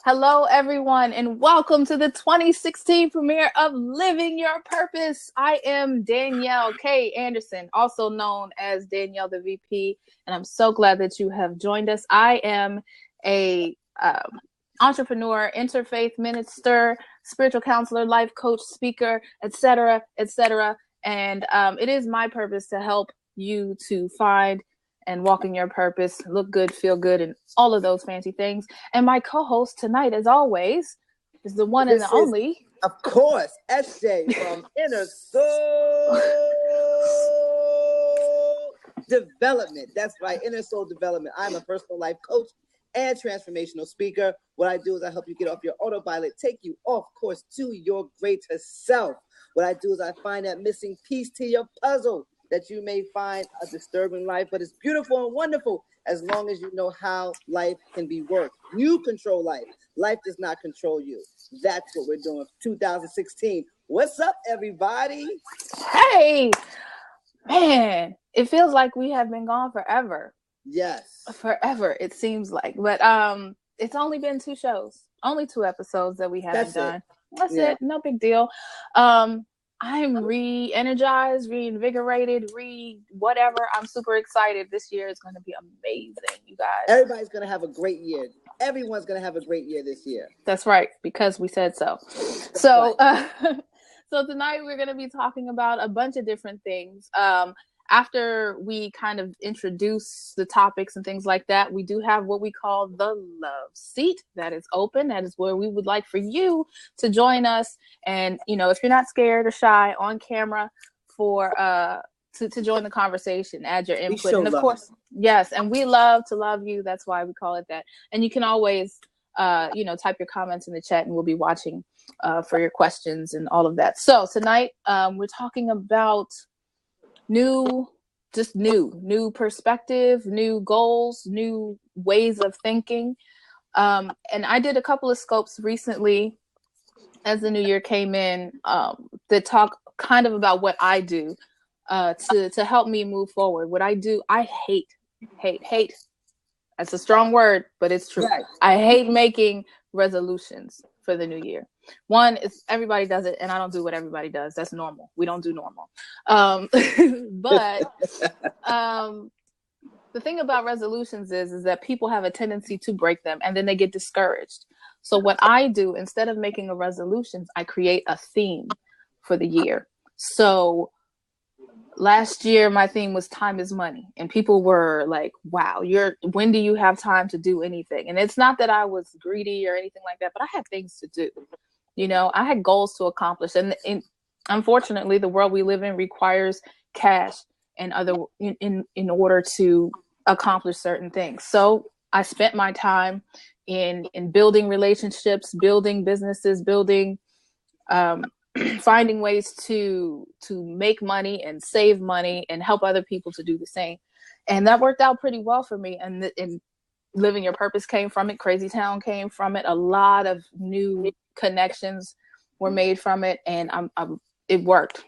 Hello, everyone, and welcome to the 2016 premiere of Living Your Purpose. I am Danielle K. Anderson, also known as Danielle the VP, and I'm so glad that you have joined us. I am a entrepreneur, interfaith minister, spiritual counselor, life coach, speaker, etc., etc. And it is my purpose to help you to find and walk in your purpose, look good, feel good, and all of those fancy things. And my co-host tonight, as always, is the one and the only. Of course, SJ from Inner Soul Development. That's right, Inner Soul Development. I'm a personal life coach and transformational speaker. What I do is I help you get off your autopilot, take you off course to your greater self. What I do is I find that missing piece to your puzzle that you may find a disturbing life, but it's beautiful and wonderful as long as you know how life can be worked. You control life. Life does not control you. That's what we're doing for 2016. What's up, everybody? Hey, man, it feels like we have been gone forever. Yes. Forever, it seems like. But it's only been 2 shows, only 2 episodes that we haven't done. That's it. No big deal. I'm re-energized, reinvigorated, whatever. I'm super excited. This year is going to be amazing, you guys. Everybody's going to have a great year. Everyone's going to have a great year this year. That's right, because we said so. So, so tonight we're going to be talking about a bunch of different things. After we kind of introduce the topics and things like that, we do have what we call the love seat that is open. That is where we would like for you to join us. And, you know, if you're not scared or shy on camera for to join the conversation, add your input. And of course, yes, and we love to love you. That's why we call it that. And you can always, type your comments in the chat and we'll be watching for your questions and all of that. So tonight we're talking about new perspective, new goals, new ways of thinking. And I did a couple of scopes recently as the new year came in that talk kind of about what I do to help me move forward. What I do, I hate. That's a strong word, but it's true. Right. I hate making resolutions for the new year. One is everybody does it, and I don't do what everybody does. That's normal. We don't do normal. But the thing about resolutions is that people have a tendency to break them, and then they get discouraged. So what I do, instead of making a resolution, I create a theme for the year. So last year, my theme was time is money. And people were like, wow, when do you have time to do anything? And it's not that I was greedy or anything like that, but I had things to do. You know, I had goals to accomplish. And unfortunately, the world we live in requires cash and other in order to accomplish certain things. So I spent my time in building relationships, building businesses, building finding ways to make money and save money and help other people to do the same. And that worked out pretty well for me. And Living Your Purpose came from it. Crazy Town came from it. A lot of new connections were made from it. And it worked.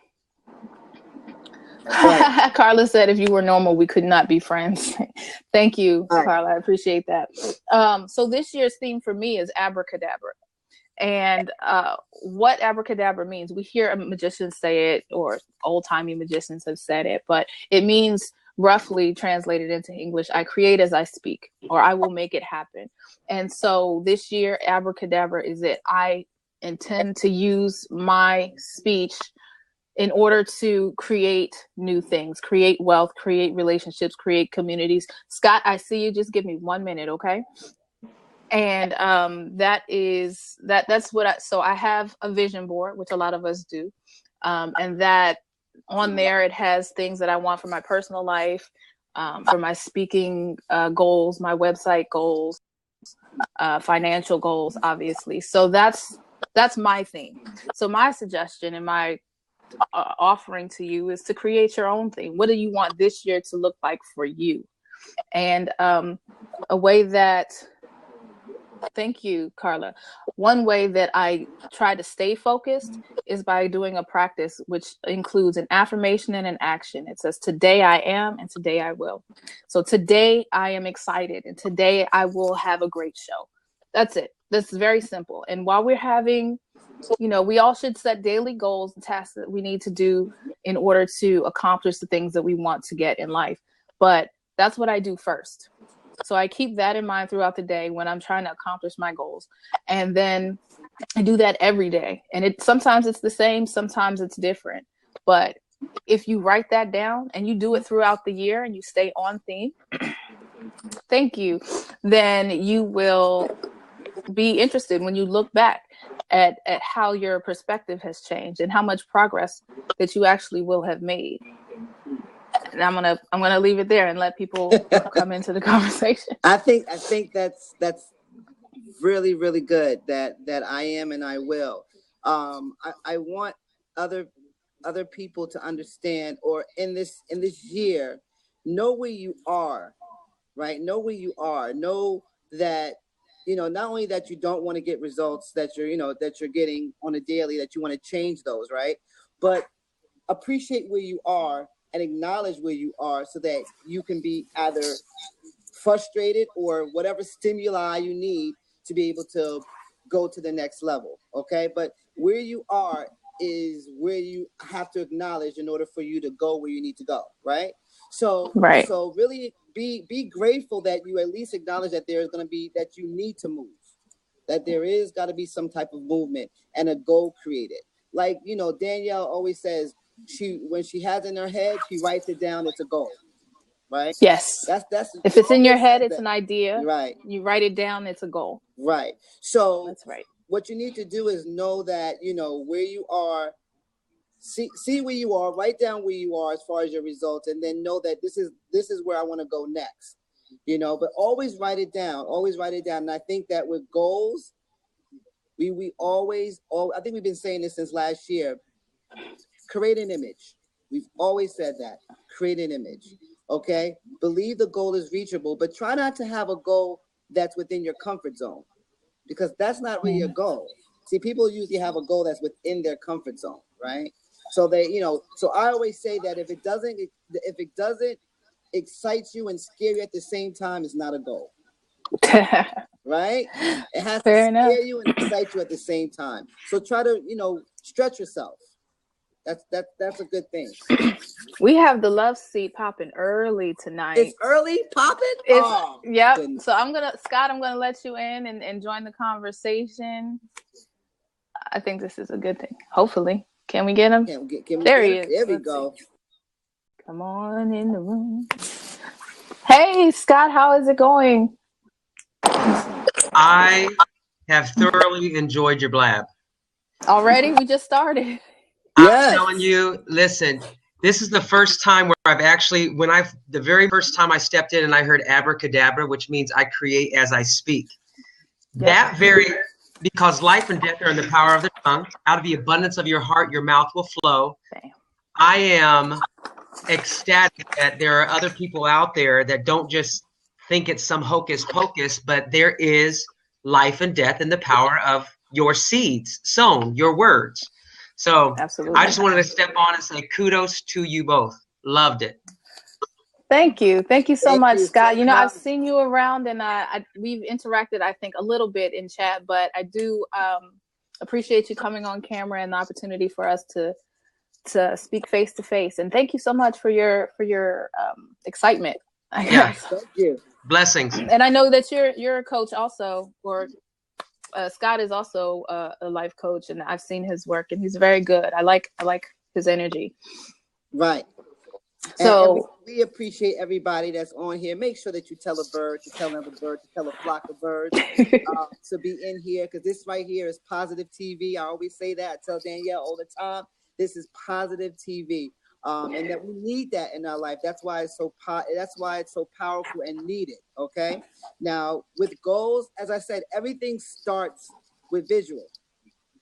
Right. Carla said, if you were normal, we could not be friends. Thank you, Carla. I appreciate that. So this year's theme for me is abracadabra. And what abracadabra means, we hear magicians say it, or old-timey magicians have said it, but it means, roughly translated into English, I create as I speak, or I will make it happen. And so this year, abracadabra is it. I intend to use my speech in order to create new things, create wealth, create relationships, create communities. Scott, I see you. Just give me 1 minute, okay? And that's what so I have a vision board, which a lot of us do. And that on there, it has things that I want for my personal life, for my speaking goals, my website goals, financial goals, obviously. So that's my theme. So my suggestion and my offering to you is to create your own theme. What do you want this year to look like for you? And a way that Thank you, Carla. One way that I try to stay focused is by doing a practice which includes an affirmation and an action. It says, today I am, and today I will. So today I am excited, and today I will have a great show. That's it. That's very simple. And while we're having, we all should set daily goals and tasks that we need to do in order to accomplish the things that we want to get in life. But that's what I do first. So I keep that in mind throughout the day when I'm trying to accomplish my goals. And then I do that every day. And sometimes it's the same, sometimes it's different. But if you write that down and you do it throughout the year and you stay on theme, thank you, then you will be interested when you look back at how your perspective has changed and how much progress that you actually will have made. And I'm gonna leave it there and let people come into the conversation. I think that's really, really good that I am and I will. I want other people to understand, or in this year, know where you are, right? Know where you are. Know that, not only that you don't want to get results that you're getting on a daily, that you want to change those, right? But appreciate where you are and acknowledge where you are so that you can be either frustrated or whatever stimuli you need to be able to go to the next level. Okay. But where you are is where you have to acknowledge in order for you to go where you need to go. Right. So really be grateful that you at least acknowledge that there's going to be, that you need to move, that there is got to be some type of movement and a goal created. Like, Danielle always says, when she has in her head, she writes it down. It's a goal, right? Yes. That's if it's in your head, it's an idea, right? You write it down, it's a goal, right? So that's right. What you need to do is know that where you are. See where you are. Write down where you are as far as your results, and then know that this is where I want to go next. But always write it down. Always write it down. And I think that with goals, we always. I think we've been saying this since last year. Create an image. We've always said that. Create an image. Okay? Believe the goal is reachable, but try not to have a goal that's within your comfort zone, because that's not really a goal. See, people usually have a goal that's within their comfort zone, right? So so I always say that if it doesn't excite you and scare you at the same time, it's not a goal. Right? It has to scare you and excite you at the same time. So try to, stretch yourself. That's a good thing. We have the love seat popping early tonight. It's early popping? Yep. Goodness. So Scott, I'm gonna let you in and join the conversation. I think this is a good thing. Hopefully. Can we get him? There he is. There we go. Come on in the room. Hey, Scott, how is it going? I have thoroughly enjoyed your blab. Already? We just started. I'm telling you, listen, this is the first time where I've actually, the very first time I stepped in and I heard abracadabra, which means I create as I speak. Because life and death are in the power of the tongue. Out of the abundance of your heart, your mouth will flow. I am ecstatic that there are other people out there that don't just think it's some hocus pocus, but there is life and death in the power of your seeds sown, your words. So absolutely. I just wanted to step on and say kudos to you both. Loved it. Thank you so much, Scott. I've seen you around, and we've interacted, I think, a little bit in chat, but I do appreciate you coming on camera and the opportunity for us to speak face to face. And thank you so much for your excitement. I guess. Thank you. Blessings. And I know that you're a coach also, or Scott is also a life coach, and I've seen his work, and he's very good. I like his energy. Right. So and we appreciate everybody that's on here. Make sure that you tell a bird, to tell another bird, to tell a flock of birds to be in here, because this right here is positive TV. I always say that. I tell Danielle all the time, this is positive TV, and that we need that in our life. That's why it's so powerful and needed. Okay. Now with goals, as I said, everything starts with visual.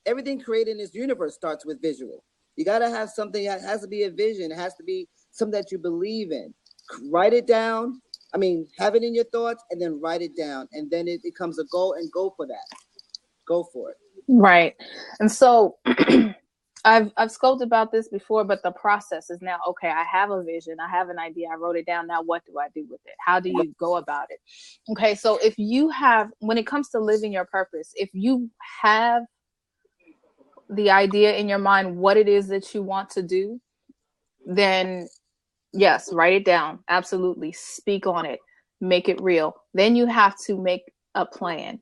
Everything created in this universe starts with visual. You got to have something that has to be a vision. It has to be something that you believe in. Write it down. Have it in your thoughts and then write it down. And then it becomes a goal, and go for that. Go for it. Right. And so I've scoped about this before, but the process is now, okay, I have a vision, I have an idea, I wrote it down. Now what do I do with it? How do you go about it? Okay, so if you have, when it comes to living your purpose, if you have the idea in your mind what it is that you want to do, then yes, write it down. Absolutely. Speak on it. Make it real. Then you have to make a plan.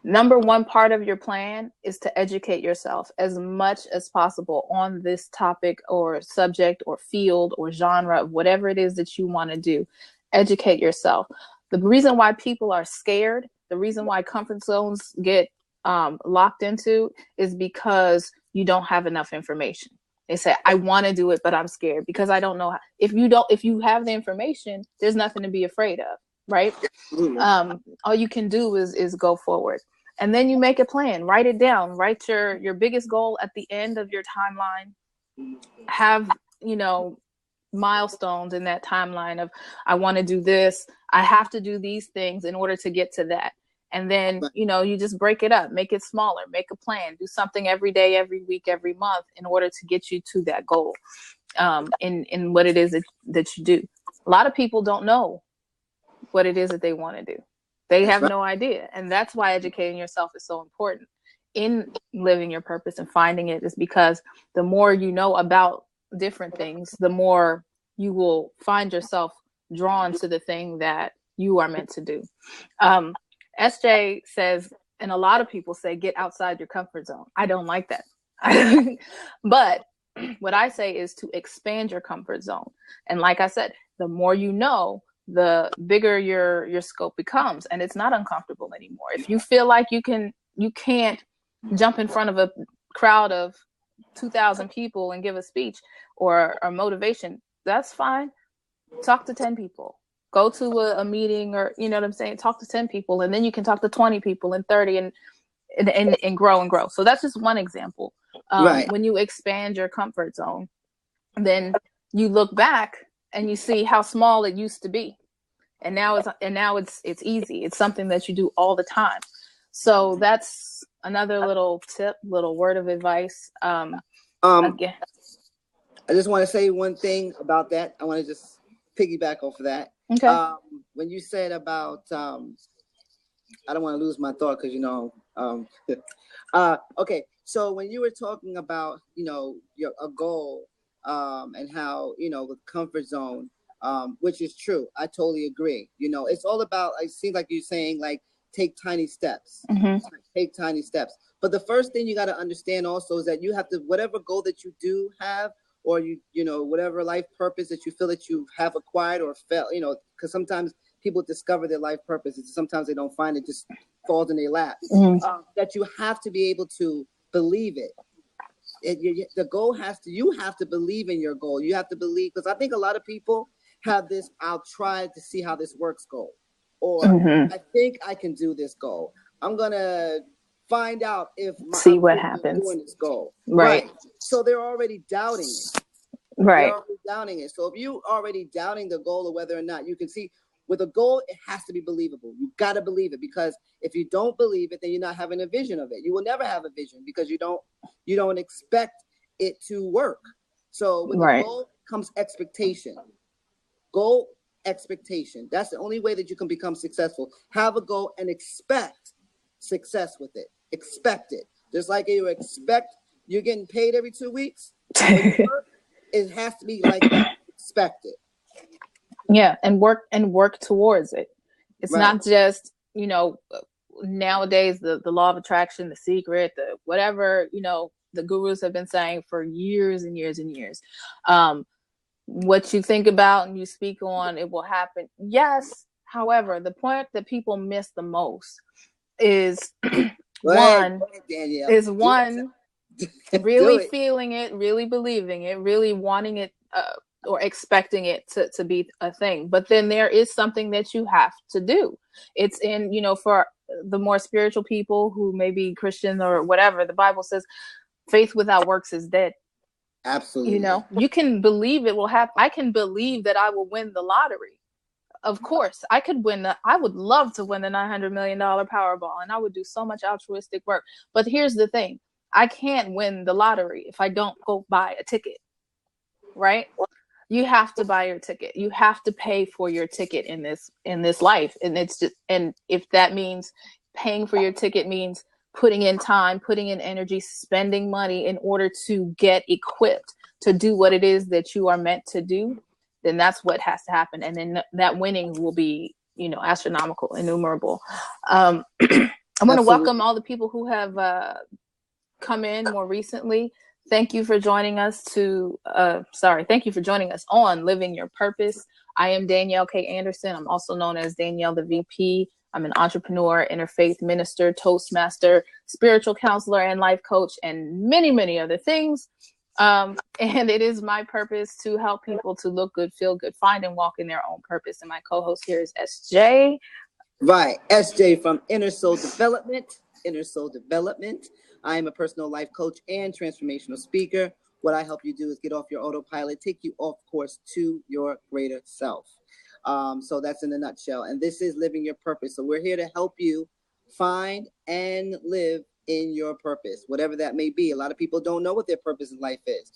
Number one part of your plan is to educate yourself as much as possible on this topic or subject or field or genre of whatever it is that you want to do. Educate yourself. The reason why people are scared, the reason why comfort zones get locked into is because you don't have enough information. They say, I want to do it, but I'm scared because I don't know how. If you have the information, there's nothing to be afraid of, right? All you can do is go forward. And then you make a plan, write it down, write your biggest goal at the end of your timeline. Have, milestones in that timeline of, I want to do this. I have to do these things in order to get to that. And then, you just break it up, make it smaller, make a plan, do something every day, every week, every month in order to get you to that goal in what it is that you do. A lot of people don't know what it is that they want to do. They have no idea. And that's why educating yourself is so important in living your purpose and finding it, is because the more you know about different things, the more you will find yourself drawn to the thing that you are meant to do. SJ says, and a lot of people say, get outside your comfort zone. I don't like that. But what I say is to expand your comfort zone. And like I said, the more you know, the bigger your scope becomes, and it's not uncomfortable anymore. If you feel like you can't jump in front of a crowd of 2,000 people and give a speech or motivation, that's fine. Talk to 10 people. Go to a meeting, or you know what I'm saying, talk to 10 people, and then you can talk to 20 people and 30 and grow and grow. So that's just one example. Right. When you expand your comfort zone, then you look back and you see how small it used to be. And now it's easy. It's something that you do all the time. So that's another little tip, little word of advice. Again, I just want to say one thing about that. I want to just piggyback off of that. Okay. When you said about, I don't want to lose my thought because okay. So when you were talking about, a goal, and how, the comfort zone, which is true. I totally agree. It's all about, it seems like you're saying, like, take tiny steps. Mm-hmm. Take tiny steps. But the first thing you got to understand also is that you have to, whatever goal that you do have, or whatever life purpose that you feel that you have acquired or felt, because sometimes people discover their life purpose, and sometimes they don't find it, just falls in their lap. Mm-hmm. That you have to be able to believe it. The goal you have to believe in your goal. You have to believe, because I think a lot of people have this, I'll try to see how this works goal, or I think I can do this goal. I'm going to find out if see what happens doing this goal. Right. So they're already doubting it. Right. They're already doubting it. So if you already doubting the goal, or whether or not you can see with a goal, it has to be believable. You got to believe it, because if you don't believe it, then you're not having a vision of it. You will never have a vision because you don't expect it to work. So with the goal comes expectation. Goal, expectation. That's the only way that you can become successful. Have a goal and expect success with it. Expect it. Just like you expect you're getting paid every 2 weeks. It has to be like that. Expect it. Yeah, and work towards it. It's not just, nowadays the law of attraction, the secret, the whatever, the gurus have been saying for years and years and years. What you think about and you speak on, it will happen. Yes. However, the point that people miss the most is really feeling it, really believing it, really wanting it, or expecting it to be a thing. But then there is something that you have to do. It's in, for the more spiritual people who may be Christian or whatever, the Bible says faith without works is dead. Absolutely. You can believe it will happen. I can believe that I will win the lottery. Of course, I would love to win the $900 million Powerball, and I would do so much altruistic work. But here's the thing. I can't win the lottery if I don't go buy a ticket, right? You have to buy your ticket. You have to pay for your ticket in this life. And it's just, and if that means paying for your ticket means putting in time, putting in energy, spending money in order to get equipped to do what it is that you are meant to do, then that's what has to happen. And then that winnings will be, astronomical, innumerable. I want to welcome all the people who have come in more recently. Thank you for joining us thank you for joining us on Living Your Purpose. I am Danielle K. Anderson. I'm also known as Danielle the VP. I'm an entrepreneur, interfaith minister, Toastmaster, spiritual counselor, and life coach, and many, many other things. And it is my purpose to help people to look good, feel good, find and walk in their own purpose. And my co-host here is SJ. Right. SJ from Inner Soul Development. Inner Soul Development. I am a personal life coach and transformational speaker. What I help you do is get off your autopilot, take you off course to your greater self. So that's in a nutshell. And this is Living Your Purpose. So we're here to help you find and live in your purpose, whatever that may be. A lot of people don't know what their purpose in life is,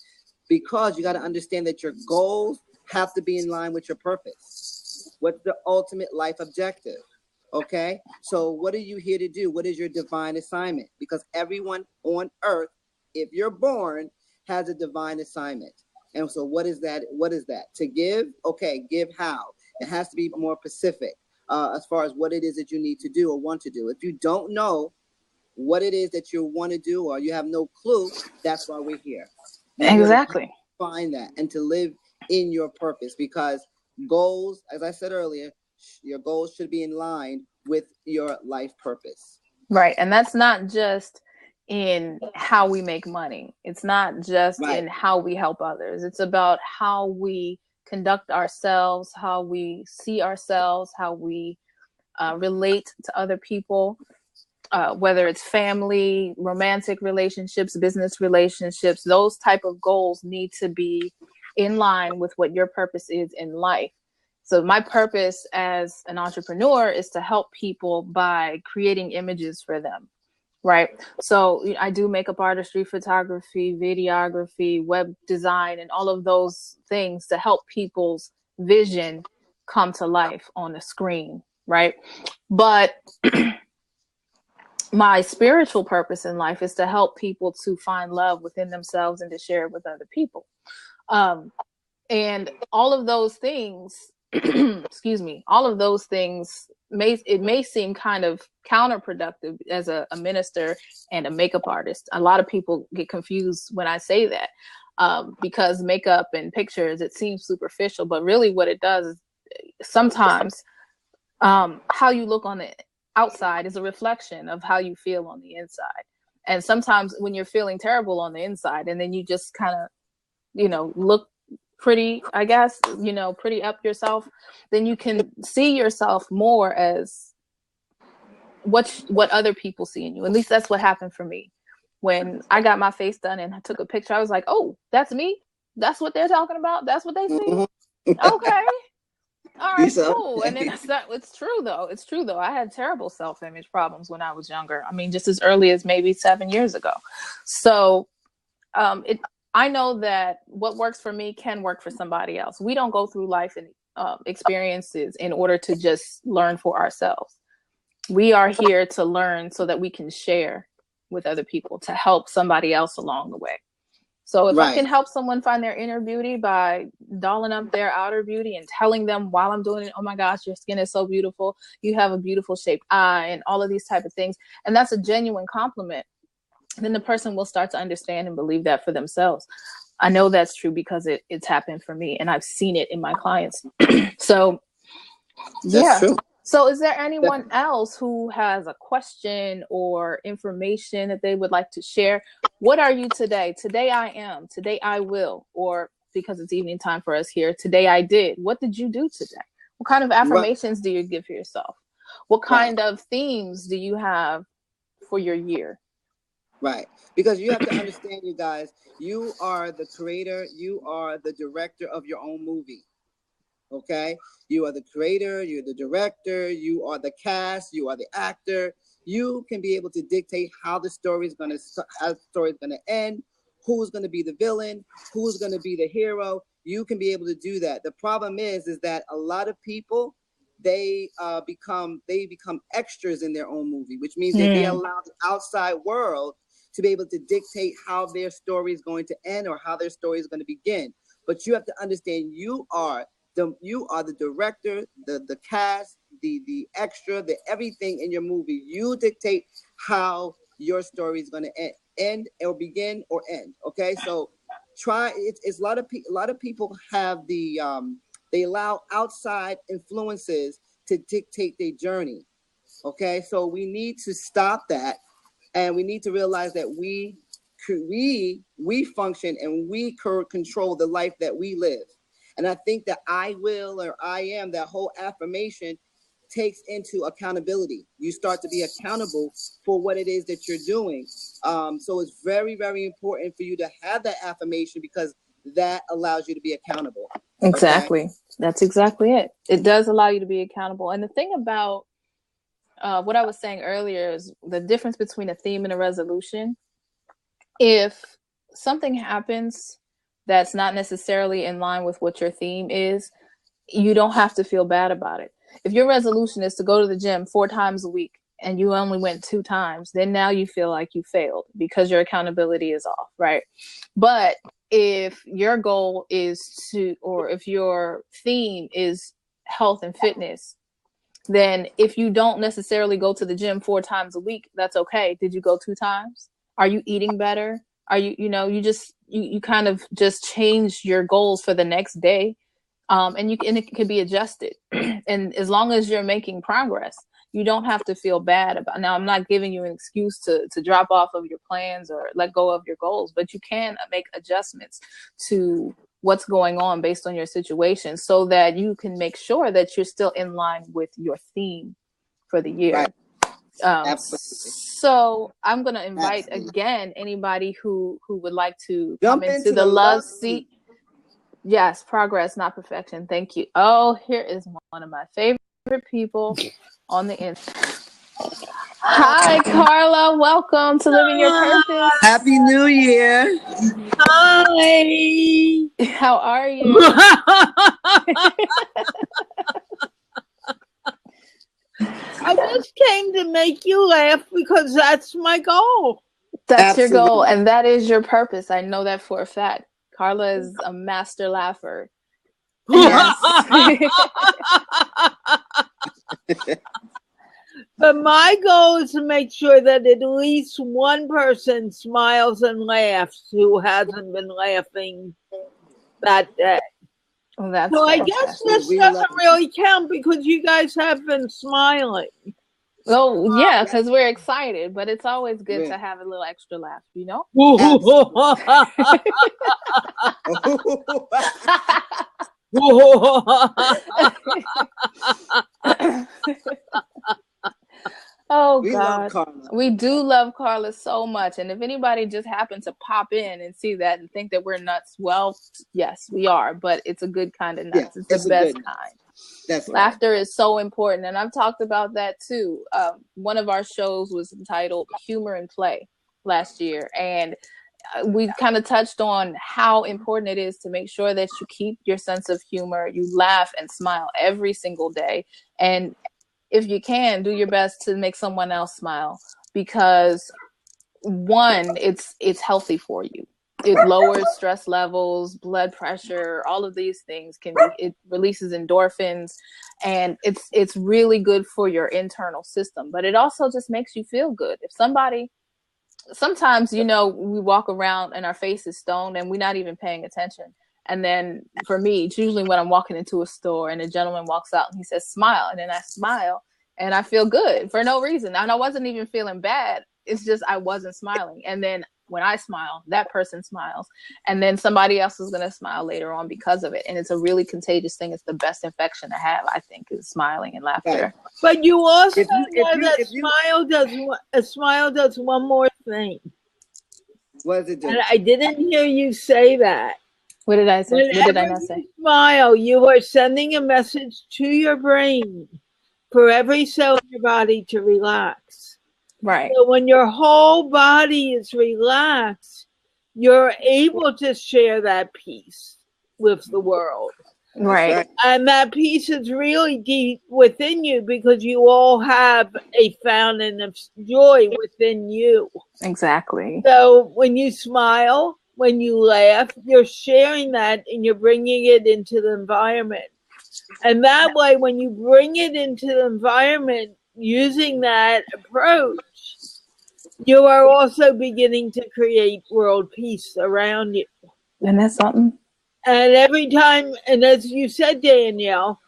because you got to understand that your goals have to be in line with your purpose. What's the ultimate life objective? Okay, so what are you here to do? What is your divine assignment? Because everyone on earth, if you're born, has a divine assignment. And so what is that? What is that? To give? Okay, give how? It has to be more specific as far as what it is that you need to do or want to do. If you don't know what it is that you want to do, or you have no clue, that's why we're here. Exactly. Find that and to live in your purpose, because goals, as I said earlier, your goals should be in line with your life purpose. Right. And that's not just in how we make money. It's not just in how we help others. It's about how we conduct ourselves, how we see ourselves, how we relate to other people, whether it's family, romantic relationships, business relationships. Those type of goals need to be in line with what your purpose is in life. So my purpose as an entrepreneur is to help people by creating images for them, right? So I do makeup artistry, photography, videography, web design, and all of those things to help people's vision come to life on the screen, right? But my spiritual purpose in life is to help people to find love within themselves and to share it with other people. And all of those things, excuse me, all of those things may seem kind of counterproductive as a minister and a makeup artist. A lot of people get confused when I say that, because makeup and pictures, it seems superficial, but really what it does is sometimes how you look on the outside is a reflection of how you feel on the inside. And sometimes when you're feeling terrible on the inside and then you just kind of, look pretty, I guess, pretty up yourself, then you can see yourself more as what other people see in you. At least that's what happened for me. When I got my face done and I took a picture, I was like, oh, that's me? That's what they're talking about? That's what they see? Okay. All right, cool. And then it's true though. I had terrible self-image problems when I was younger. I mean, just as early as maybe 7 years ago. So I know that what works for me can work for somebody else. We don't go through life and experiences in order to just learn for ourselves. We are here to learn so that we can share with other people to help somebody else along the way. So if I can help someone find their inner beauty by dolling up their outer beauty and telling them while I'm doing it, oh my gosh, your skin is so beautiful, you have a beautiful shaped eye, and all of these type of things, and that's a genuine compliment, then the person will start to understand and believe that for themselves. I know that's true because it's happened for me and I've seen it in my clients. So that's true. So is there anyone else who has a question or information that they would like to share? What are you today? Today I am. Today I will. Or because it's evening time for us here, today I did. What did you do today? What kind of affirmations do you give for yourself? What kind of themes do you have for your year? Right. Because you have to understand, you guys, you are the creator. You are the director of your own movie. Okay, you are the creator, you're the director, you are the cast, you are the actor, You can be able to dictate how the story is going to end, who's going to be the villain, who's going to be the hero. You can be able to do that. The problem is that a lot of people, they become extras in their own movie, which means that they allow the outside world to be able to dictate how their story is going to end or how their story is going to begin. But you have to understand, you are the director, the cast, the extra, the everything in your movie. You dictate how your story is going to end or begin or end. Okay, so it's a lot of people have they allow outside influences to dictate their journey. Okay, so we need to stop that, and we need to realize that we function and we control the life that we live. And I think that I will or I am, that whole affirmation takes into accountability. You start to be accountable for what it is that you're doing. So it's very, very important for you to have that affirmation, because that allows you to be accountable. Exactly. Okay? That's exactly it. It does allow you to be accountable. And the thing about what I was saying earlier is the difference between a theme and a resolution. If something happens that's not necessarily in line with what your theme is, you don't have to feel bad about it. If your resolution is to go to the gym 4 times a week and you only went 2 times, then now you feel like you failed because your accountability is off, right? But if your goal is or if your theme is health and fitness, then if you don't necessarily go to the gym 4 times a week, that's okay. Did you go 2 times? Are you eating better? Are you you kind of just change your goals for the next day. And it can be adjusted. And as long as you're making progress, you don't have to feel bad about. Now, I'm not giving you an excuse to drop off of your plans or let go of your goals, but you can make adjustments to what's going on based on your situation so that you can make sure that you're still in line with your theme for the year. Right. So I'm going to invite again anybody who would like to come into the love seat. Yes, progress, not perfection. Thank you. Oh, here is one of my favorite people on the inside. Hi, Carla. Welcome to Living Your Purpose. Happy New Year. Hi. How are you? I just came to make you laugh because that's my goal. That's Absolutely. Your goal, and that is your purpose. I know that for a fact. Carla is a master laugher. Yes. But my goal is to make sure that at least one person smiles and laughs who hasn't been laughing that day. Well, that's so I guess this doesn't really count because you guys have been smiling. Oh, yeah, because we're excited, but it's always good to have a little extra laugh, you know? Oh, we God. We do love Carla so much. And if anybody just happened to pop in and see that and think that we're nuts, well, yes, we are. But it's a good kind of nuts. It's the best kind. That's Laughter is so important. And I've talked about that, too. One of our shows was entitled Humor and Play last year. And we kind of touched on how important it is to make sure that you keep your sense of humor. You laugh and smile every single day. And if you can, do your best to make someone else smile, because one, it's healthy for you. It lowers stress levels, blood pressure, all of these things it releases endorphins, and it's really good for your internal system. But it also just makes you feel good. If sometimes, we walk around and our face is stoned and we're not even paying attention. And then for me, it's usually when I'm walking into a store and a gentleman walks out and he says, smile. And then I smile and I feel good for no reason. And I wasn't even feeling bad. It's just I wasn't smiling. And then when I smile, that person smiles. And then somebody else is going to smile later on because of it. And it's a really contagious thing. It's the best infection to have, I think, is smiling and laughter. But you also know that a smile does one more thing. What does it do? And I didn't hear you say that. What did I say? What did I not say? Smile, you are sending a message to your brain for every cell in your body to relax. Right. So when your whole body is relaxed, you're able to share that peace with the world. Right. And that peace is really deep within you because you all have a fountain of joy within you. Exactly. So when you smile, when you laugh, you're sharing that and you're bringing it into the environment. And that way, when you bring it into the environment using that approach, you are also beginning to create world peace around you. And that's something. And every time, and as you said, Danielle,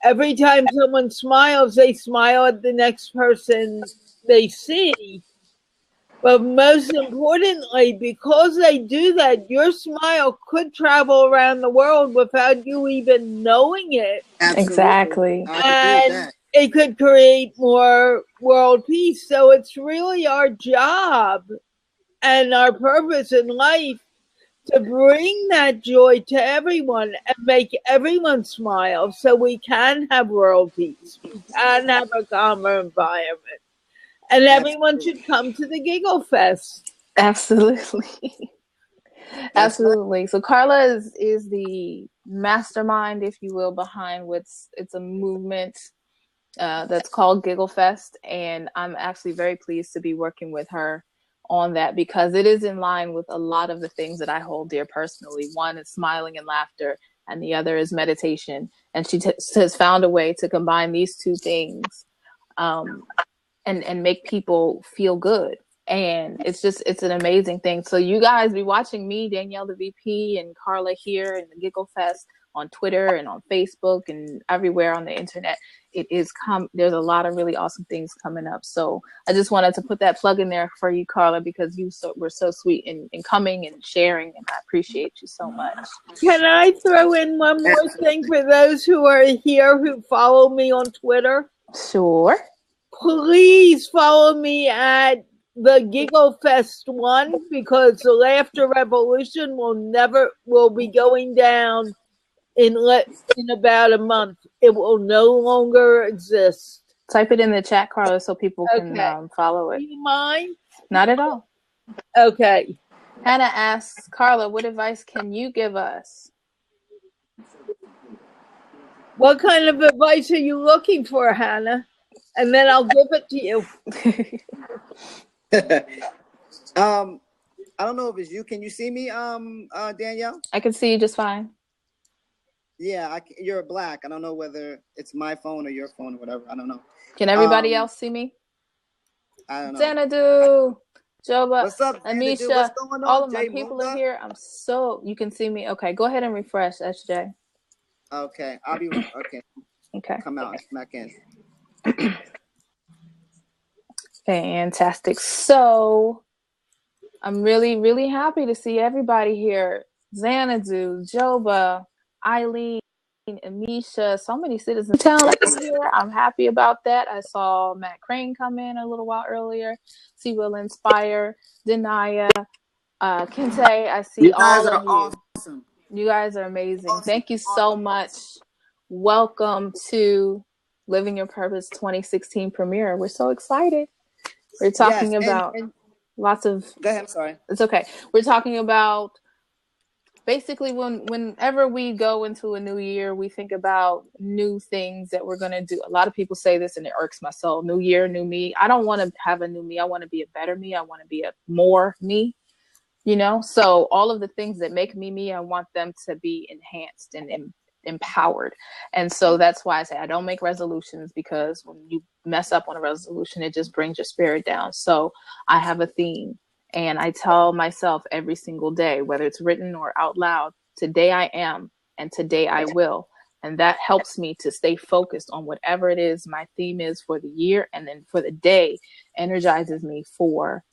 every time someone smiles, they smile at the next person they see. But most importantly, because they do that, your smile could travel around the world without you even knowing it. Absolutely. Exactly. And it could create more world peace. So it's really our job and our purpose in life to bring that joy to everyone and make everyone smile so we can have world peace. We can have a calmer environment. And everyone should come to the Giggle Fest. Absolutely. Absolutely. So Carla is the mastermind, if you will, behind it's a movement that's called Giggle Fest. And I'm actually very pleased to be working with her on that because it is in line with a lot of the things that I hold dear personally. One is smiling and laughter, and the other is meditation. And she has found a way to combine these two things and make people feel good. And it's an amazing thing. So you guys be watching me, Danielle the VP, and Carla here in the Giggle Fest on Twitter and on Facebook and everywhere on the internet. There's a lot of really awesome things coming up. So I just wanted to put that plug in there for you, Carla, because you were so sweet in coming and sharing, and I appreciate you so much. Can I throw in one more thing for those who are here who follow me on Twitter? Sure. Please follow me at the Giggle Fest 1 because the Laughter Revolution will be going down in about a month. It will no longer exist. Type it in the chat, Carla, so people can follow it. Do you mind? Not at all. Okay. Hannah asks, Carla, what advice can you give us? What kind of advice are you looking for, Hannah? And then I'll give it to you. I don't know if it's you. Can you see me, Danielle? I can see you just fine. Yeah, you're black. I don't know whether it's my phone or your phone or whatever. I don't know. Can everybody else see me? I don't know. Xanadu, Joba, what's up, Amisha, what's going on? all of my people are here. You can see me. Okay, go ahead and refresh, SJ. Okay, I'll be okay. Okay. Come out, back in. Fantastic. So I'm really, really happy to see everybody here. Xanadu, Joba, Eileen, Amisha, so many citizens of town here. I'm happy about that. I saw Matt Crane come in a little while earlier. See Will Inspire, Denaya, Kente. I see all of you. Awesome. You guys are amazing. Awesome. Thank you so much. Welcome to Living Your Purpose 2016 premiere. We're so excited. We're talking about lots of... Go ahead, I'm sorry. It's okay. We're talking about basically whenever we go into a new year, we think about new things that we're going to do. A lot of people say this and it irks my soul. New year, new me. I don't want to have a new me. I want to be a better me. I want to be a more me, So all of the things that make me, I want them to be enhanced and empowered. And so that's why I say I don't make resolutions, because when you mess up on a resolution, it just brings your spirit down. So I have a theme. And I tell myself every single day, whether it's written or out loud, today I am and today I will. And that helps me to stay focused on whatever it is my theme is for the year. And then for the day, energizes me for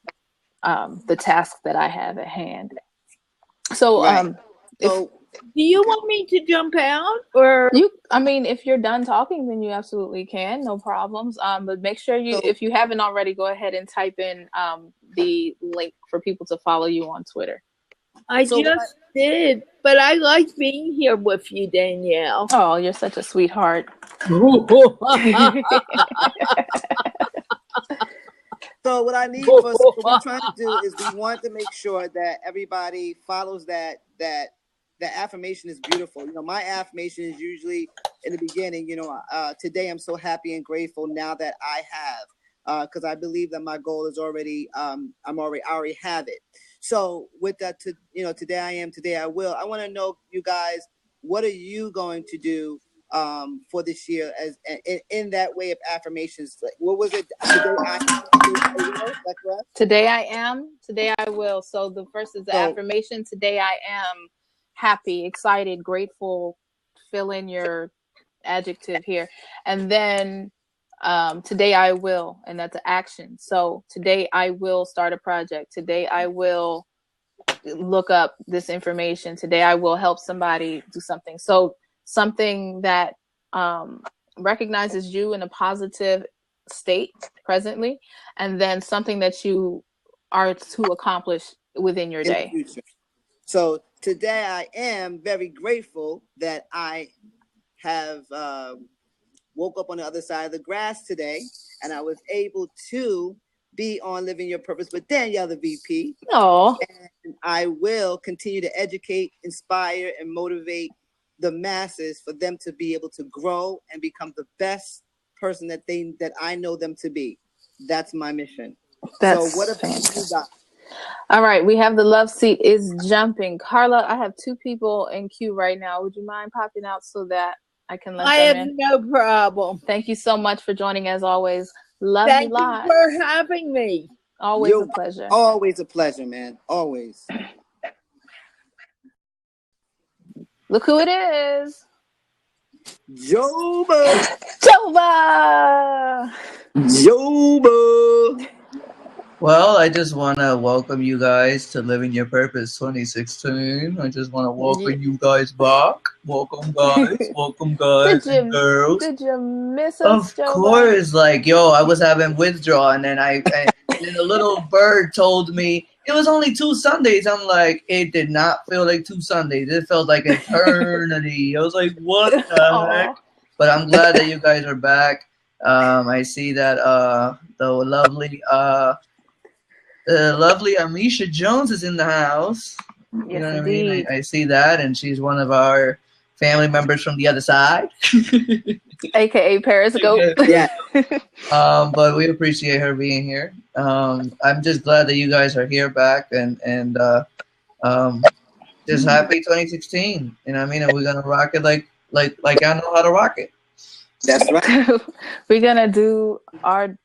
the task that I have at hand. So, do you want me to jump out, or if you're done talking, then you absolutely can, no problems. But make sure if you haven't already, go ahead and type in the link for people to follow you on Twitter. I just did, but I like being here with you, Danielle. Oh, you're such a So what I need for us, what we're trying to do is we want to make sure that everybody follows that affirmation is beautiful. You know, my affirmation is usually in the beginning, you know, today I'm so happy and grateful now that I have, because I believe that my goal is already, I already have it. So with that, today I am, today I will. I want to know, you guys, what are you going to do for this year as in that way of affirmations? Like, what was it? Today I am, today I will. So the first is the affirmation. Today I am happy, excited, grateful. Fill in your adjective here. And then today I will, and that's an action. So today I will start a project. Today I will look up this information. Today I will help somebody do something. So something that recognizes you in a positive state presently, and then something that you are to accomplish within your day. In the future. So today I am very grateful that I have woke up on the other side of the grass today, and I was able to be on Living Your Purpose with Danielle, the VP. Oh. And I will continue to educate, inspire, and motivate the masses for them to be able to grow and become the best person that I know them to be. That's my mission. That's so what about fantastic. You got? All right, we have the love seat is jumping. Carla, I have 2 people in queue right now. Would you mind popping out so that I can let them in? I have no problem. Thank you so much for joining as always. Love Thank you live. for having me. Always a pleasure. Always a pleasure, man. Always. Look who it is. Joba. Well, I just want to welcome you guys to Living Your Purpose 2016. I just want to welcome you guys back. Welcome, guys. Welcome, guys and girls. Did you miss us, Of course. Like, yo, I was having withdrawal, and then and then a little bird told me it was only 2 Sundays. I'm like, it did not feel like 2 Sundays. It felt like eternity. I was like, what the heck? But I'm glad that you guys are back. I see that the lovely Amisha Jones is in the house. Yes, you know what indeed. I mean? I see that, and she's one of our family members from the other side, aka Periscope. Yeah. But we appreciate her being here. I'm just glad that you guys are here back, and just happy 2016. You know what I mean? And we're gonna rock it like I know how to rock it. That's right. We're gonna do our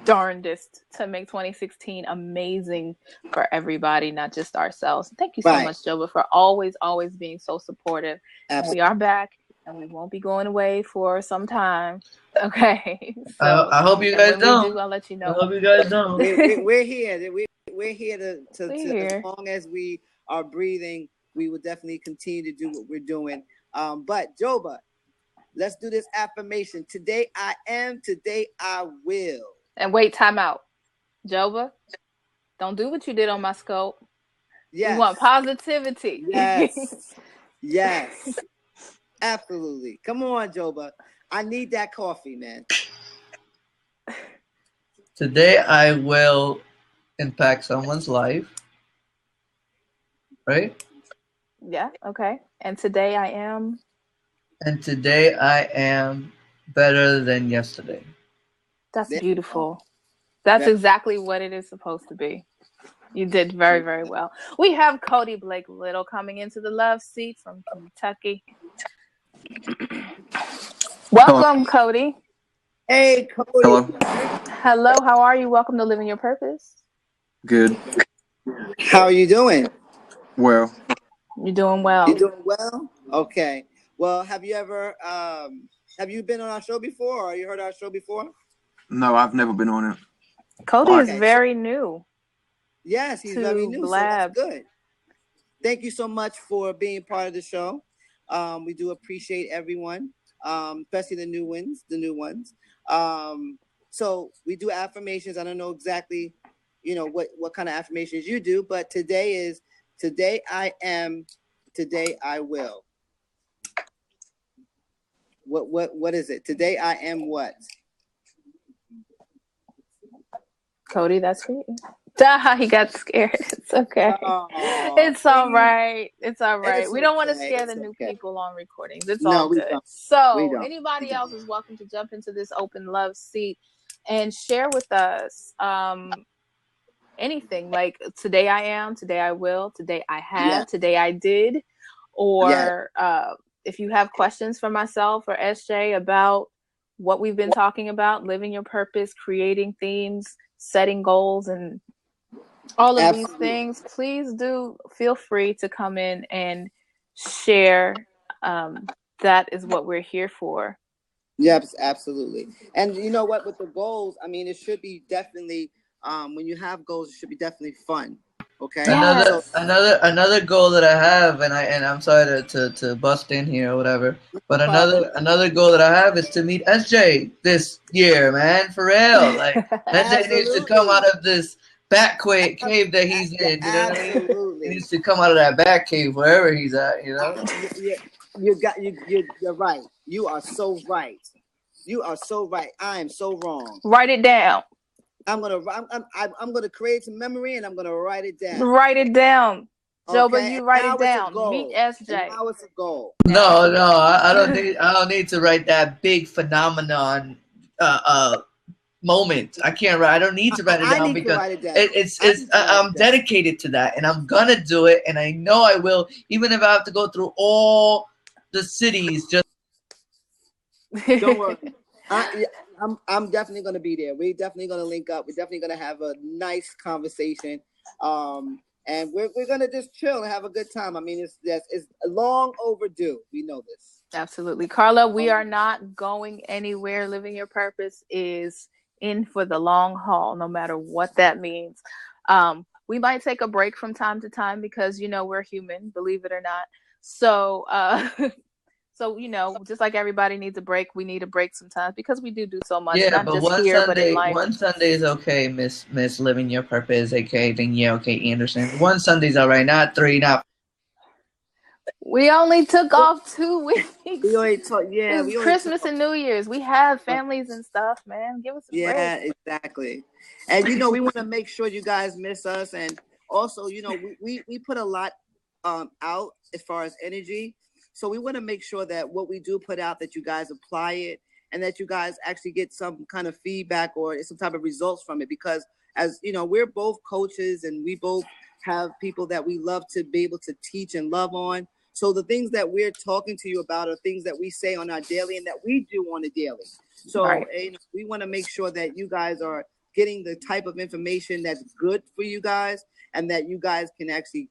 darndest to make 2016 amazing for everybody, not just ourselves. Thank you so much, Joba, for always being so supportive. Absolutely. We are back, and we won't be going away for some time. Okay. So I hope you guys don't. I'll let you know. I hope you guys don't. We're here. We're here to here. As long as we are breathing, we will definitely continue to do what we're doing. But Joba, let's do this affirmation. Today I am, today I will. And wait, time out. Joba, don't do what you did on my scope. Yes. We want positivity. Yes. Yes. Absolutely. Come on, Joba. I need that coffee, man. Today I will impact someone's life. Right? Yeah, okay. And today I am? And today I am better than yesterday. That's beautiful. That's exactly what it is supposed to be. You did very, very well. We have Cody Blake Little coming into the love seat from Kentucky. Welcome, Cody. Hey, Cody. Hello. Hello, how are you? Welcome to Living Your Purpose. Good. How are you doing? Well. You're doing well. You're doing well? Okay. Well, have you ever been on our show before, or you heard our show before? No, I've never been on it. Cody is very new. Yes, he's very new. Blab. So that's good. Thank you so much for being part of the show. We do appreciate everyone, especially the new ones. So we do affirmations. I don't know exactly, what kind of affirmations you do, but today is today I am, today I will. What is it? Today I am what? Cody, that's for you. He got scared. It's okay. Oh, it's all right. It's all right. It's We don't want to okay. scare It's the new okay. people on recordings. It's No, all we good. don't. So We don't. anybody We don't. else is welcome to jump into this open love seat and share with us anything. Like today I am, today I will, today I have, Yeah. today I did. Or Yeah. if you have questions for myself or SJ about what we've been talking about, living your purpose, creating themes, setting goals, and all of Absolutely. these things, please do feel free to come in and share. That is what we're here for. Yes, absolutely. And you know what, with the goals, I mean, it should be definitely, when you have goals, it should be definitely fun. Okay. Yes. Another goal that I have, and I'm sorry to bust in here or whatever, but another goal that I have is to meet SJ this year, man, for real. Like SJ needs to come out of this bat cave that he's in. You know what I mean? Absolutely. He needs to come out of that bat cave wherever he's at. You know. You're right. You are so right. You are so right. I am so wrong. Write it down. I'm gonna create some memory and I'm gonna write it down. Write it down. Joba, Okay? you write Now it down. Meet SJ. And now it's a goal. No, I don't need to write that big phenomenon moment. I can't write. I don't need to write it down because I'm dedicated to that, and I'm gonna do it, and I know I will, even if I have to go through all the cities. Just don't worry. I'm definitely gonna be there. We're definitely gonna link up. We're definitely gonna have a nice conversation. And we're gonna just chill and have a good time. I mean, it's long overdue. We know this. Absolutely, Carla. We are not going anywhere. Living your purpose is in for the long haul, no matter what that means. We might take a break from time to time because we're human, believe it or not. So, so just like everybody needs a break, we need a break sometimes because we do so much. Yeah, not but just one here, Sunday, but in life. one Sunday is okay, Miss Living Your Purpose, aka Danielle K. Anderson. One Sunday's all right, not 3, not. We only took off 2 weeks. We only took, yeah. It's Christmas and New Year's. We have families and stuff, man. Give us a break. Yeah, exactly. And we want to make sure you guys miss us, and also we put a lot out as far as energy. So we want to make sure that what we do put out, that you guys apply it and that you guys actually get some kind of feedback or some type of results from it. Because as we're both coaches and we both have people that we love to be able to teach and love on. So the things that we're talking to you about are things that we say on our daily and that we do on a daily. So right. We want to make sure that you guys are getting the type of information that's good for you guys and that you guys can actually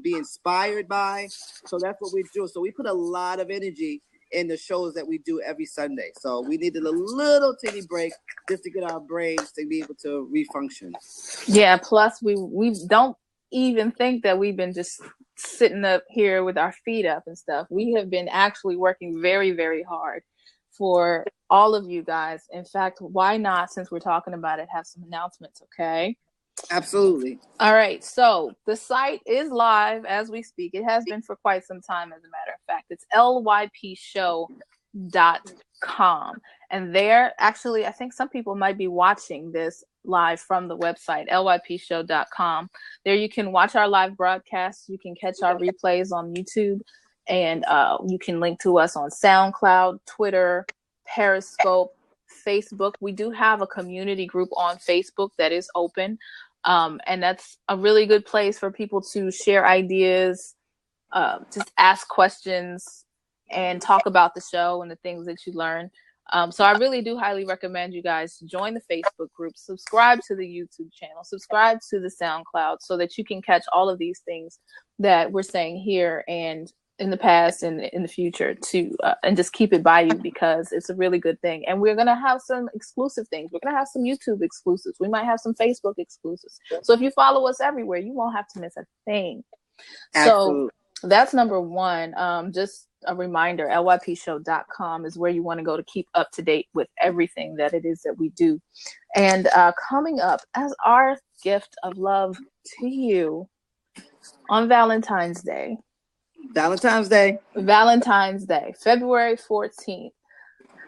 be inspired by. So that's what we do. So we put a lot of energy in the shows that we do every Sunday. So we needed a little teeny break just to get our brains to be able to refunction. Yeah. Plus, we don't even think that we've been just sitting up here with our feet up and stuff. We have been actually working very, very hard for all of you guys. In fact, why not, since we're talking about it, have some announcements, okay? Absolutely. All right. So the site is live as we speak. It has been for quite some time, as a matter of fact. It's lypshow.com. And there, actually, I think some people might be watching this live from the website, lypshow.com. There you can watch our live broadcasts. You can catch our replays on YouTube. And you can link to us on SoundCloud, Twitter, Periscope, Facebook. We do have a community group on Facebook that is open. And that's a really good place for people to share ideas, just ask questions, and talk about the show and the things that you learn. So I really do highly recommend you guys join the Facebook group, subscribe to the YouTube channel, subscribe to the SoundCloud so that you can catch all of these things that we're saying here and in the past and in the future too, and just keep it by you because it's a really good thing. And we're going to have some exclusive things. We're going to have some YouTube exclusives. We might have some Facebook exclusives. So if you follow us everywhere, you won't have to miss a thing. Absolutely. So that's number one. Just a reminder, lypshow.com is where you want to go to keep up to date with everything that it is that we do. And coming up as our gift of love to you on Valentine's Day, February 14th,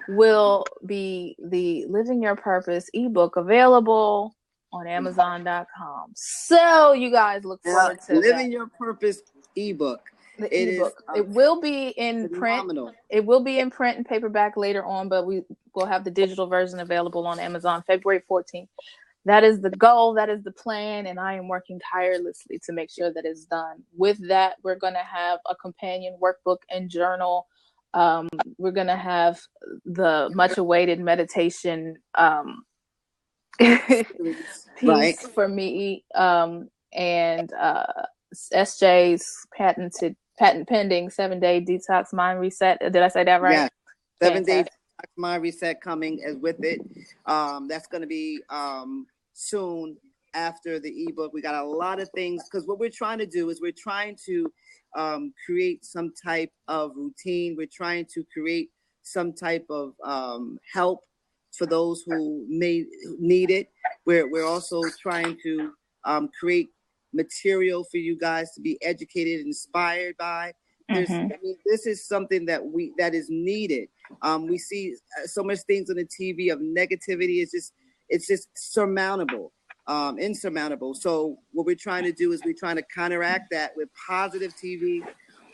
will be the Living Your Purpose ebook available on Amazon.com. So you guys look forward to Living Your Purpose ebook. The ebook. It will be in phenomenal. print. It will be in print and paperback later on, but we will have the digital version available on Amazon February 14th. That is the goal. That is the plan. And I am working tirelessly to make sure that it's done. With that, we're going to have a companion workbook and journal. We're going to have the much awaited meditation piece for me, and SJ's patent pending 7-day detox mind reset. Did I say that right? Yeah. 7-day detox mind reset coming as with it. That's going to be soon after the ebook. We got a lot of things, because what we're trying to do is we're trying to create some type of routine. We're trying to create some type of help for those who may need it. We're also trying to create material for you guys to be educated and inspired by. This is something that is needed. We see so much things on the TV of negativity. It's just insurmountable. So what we're trying to do is we're trying to counteract that with positive TV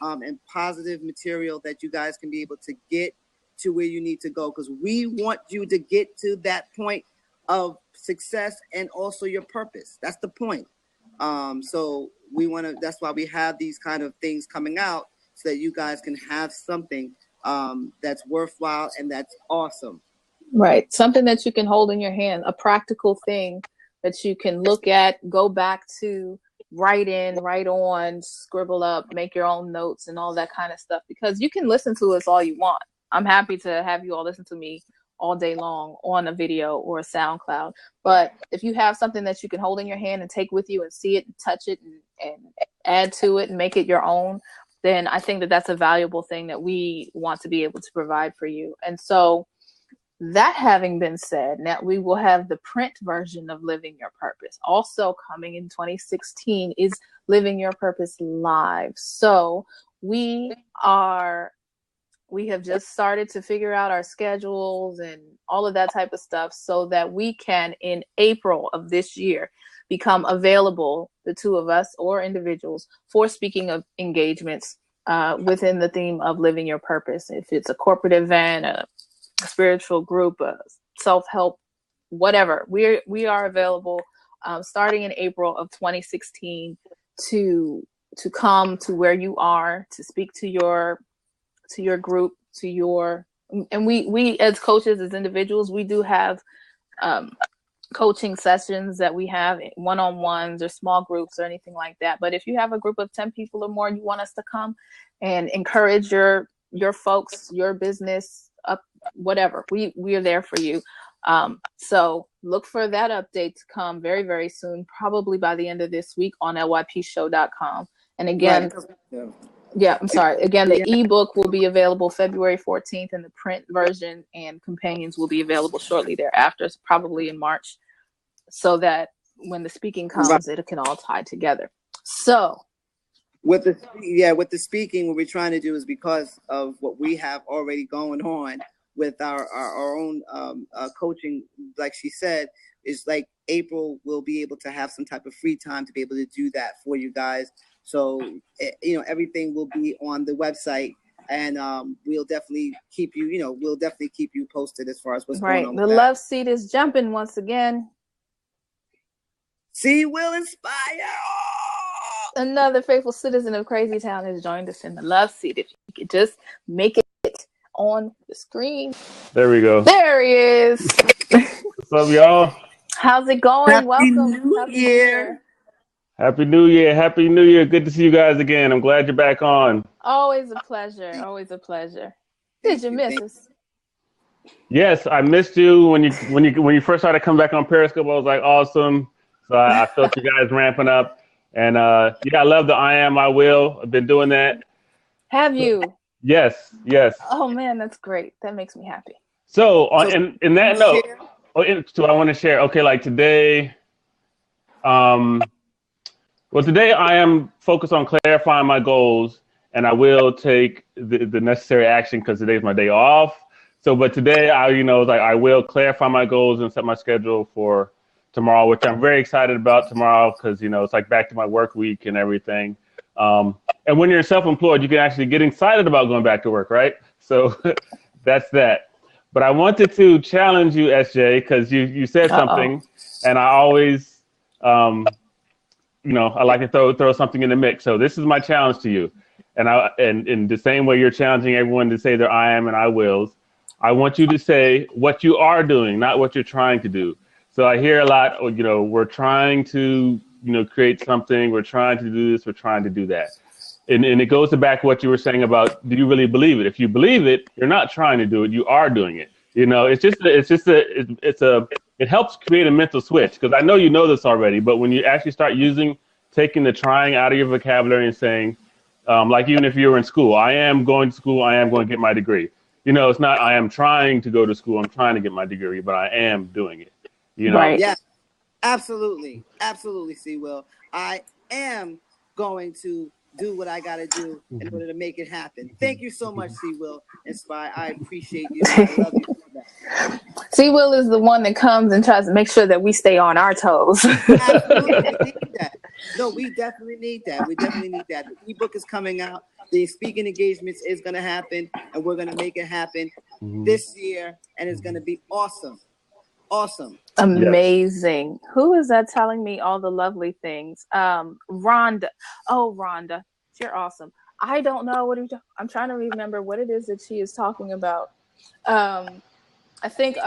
and positive material that you guys can be able to get to where you need to go, because we want you to get to that point of success and also your purpose. That's the point. So that's why we have these kind of things coming out, so that you guys can have something that's worthwhile and that's awesome. Right. Something that you can hold in your hand, a practical thing that you can look at, go back to, write on, scribble up, make your own notes and all that kind of stuff, because you can listen to us all you want. I'm happy to have you all listen to me all day long on a video or a SoundCloud. But if you have something that you can hold in your hand and take with you and see it and touch it and add to it and make it your own, then I think that that's a valuable thing that we want to be able to provide for you. And so, that having been said, now we will have the print version of Living Your Purpose. Also coming in 2016 is Living Your Purpose Live. So we have just started to figure out our schedules and all of that type of stuff, so that we can, in April of this year, become available, the two of us or individuals, for speaking of engagements within the theme of Living Your Purpose. If it's a corporate event, a spiritual group, self-help, whatever, we are available starting in April of 2016 to come to where you are, to speak to your group, and we as coaches, as individuals, we do have coaching sessions that we have, one-on-ones or small groups or anything like that. But if you have a group of 10 people or more and you want us to come and encourage your folks, your business up, whatever, we are there for you. So look for that update to come very, very soon, probably by the end of this week on lypshow.com. And again, Again, the ebook will be available February 14th, and the print version and companions will be available shortly thereafter, probably in March, so that when the speaking comes, it can all tie together. So with the speaking, what we're trying to do is, because of what we have already going on with our own coaching, like she said, is like April will be able to have some type of free time to be able to do that for you guys. So, everything will be on the website, and we'll definitely keep you posted as far as what's going on. The love seat is jumping once again. See, will inspire. Another faithful citizen of Crazy Town has joined us in the love seat. If you could just make it on the screen. There we go. There he is. What's up, y'all? How's it going? Happy Welcome. New Year. Happy New Year. Happy New Year. Good to see you guys again. I'm glad you're back on. Always a pleasure. Always a pleasure. Did you miss us? Yes, I missed you when you first started coming back on Periscope. I was like, awesome. So I felt you guys ramping up. And I love the I Am, I Will. I've been doing that. Have you? Yes. Oh man, that's great. That makes me happy. So in that note, so I want to share. Okay, like today, today I am focused on clarifying my goals, and I will take the necessary action because today's my day off. So, but today I will clarify my goals and set my schedule for tomorrow, which I'm very excited about tomorrow because, you know, it's like back to my work week and everything. And when you're self-employed, you can actually get excited about going back to work, right? So that's that. But I wanted to challenge you, SJ, because you said something, and I always, you know, I like to throw something in the mix. So this is my challenge to you. And in the same way you're challenging everyone to say their I am and I wills, I want you to say what you are doing, not what you're trying to do. So I hear a lot, you know, we're trying to, you know, create something, we're trying to do this, we're trying to do that. And it goes back to what you were saying about, do you really believe it? If you believe it, you're not trying to do it, you are doing it. You know, it helps create a mental switch, because I know you know this already, but when you actually start taking the trying out of your vocabulary and saying, like even if you were in school, I am going to school, I am going to get my degree. You know, it's not I am trying to go to school, I'm trying to get my degree, but I am doing it. You know? Right. Yeah, absolutely. Absolutely, C. Will. I am going to do what I got to do in order to make it happen. Thank you so much, C. Will Inspire. I appreciate you. I love you for that. C. Will is the one that comes and tries to make sure that we stay on our toes. Absolutely. We need that. No, we definitely need that. We definitely need that. The ebook is coming out. The speaking engagements is going to happen, and we're going to make it happen this year, and it's going to be awesome. Awesome. Amazing. Yes. Who is that telling me all the lovely things? Rhonda. Oh, Rhonda, you're awesome. I don't know I'm trying to remember what it is that she is talking about. I think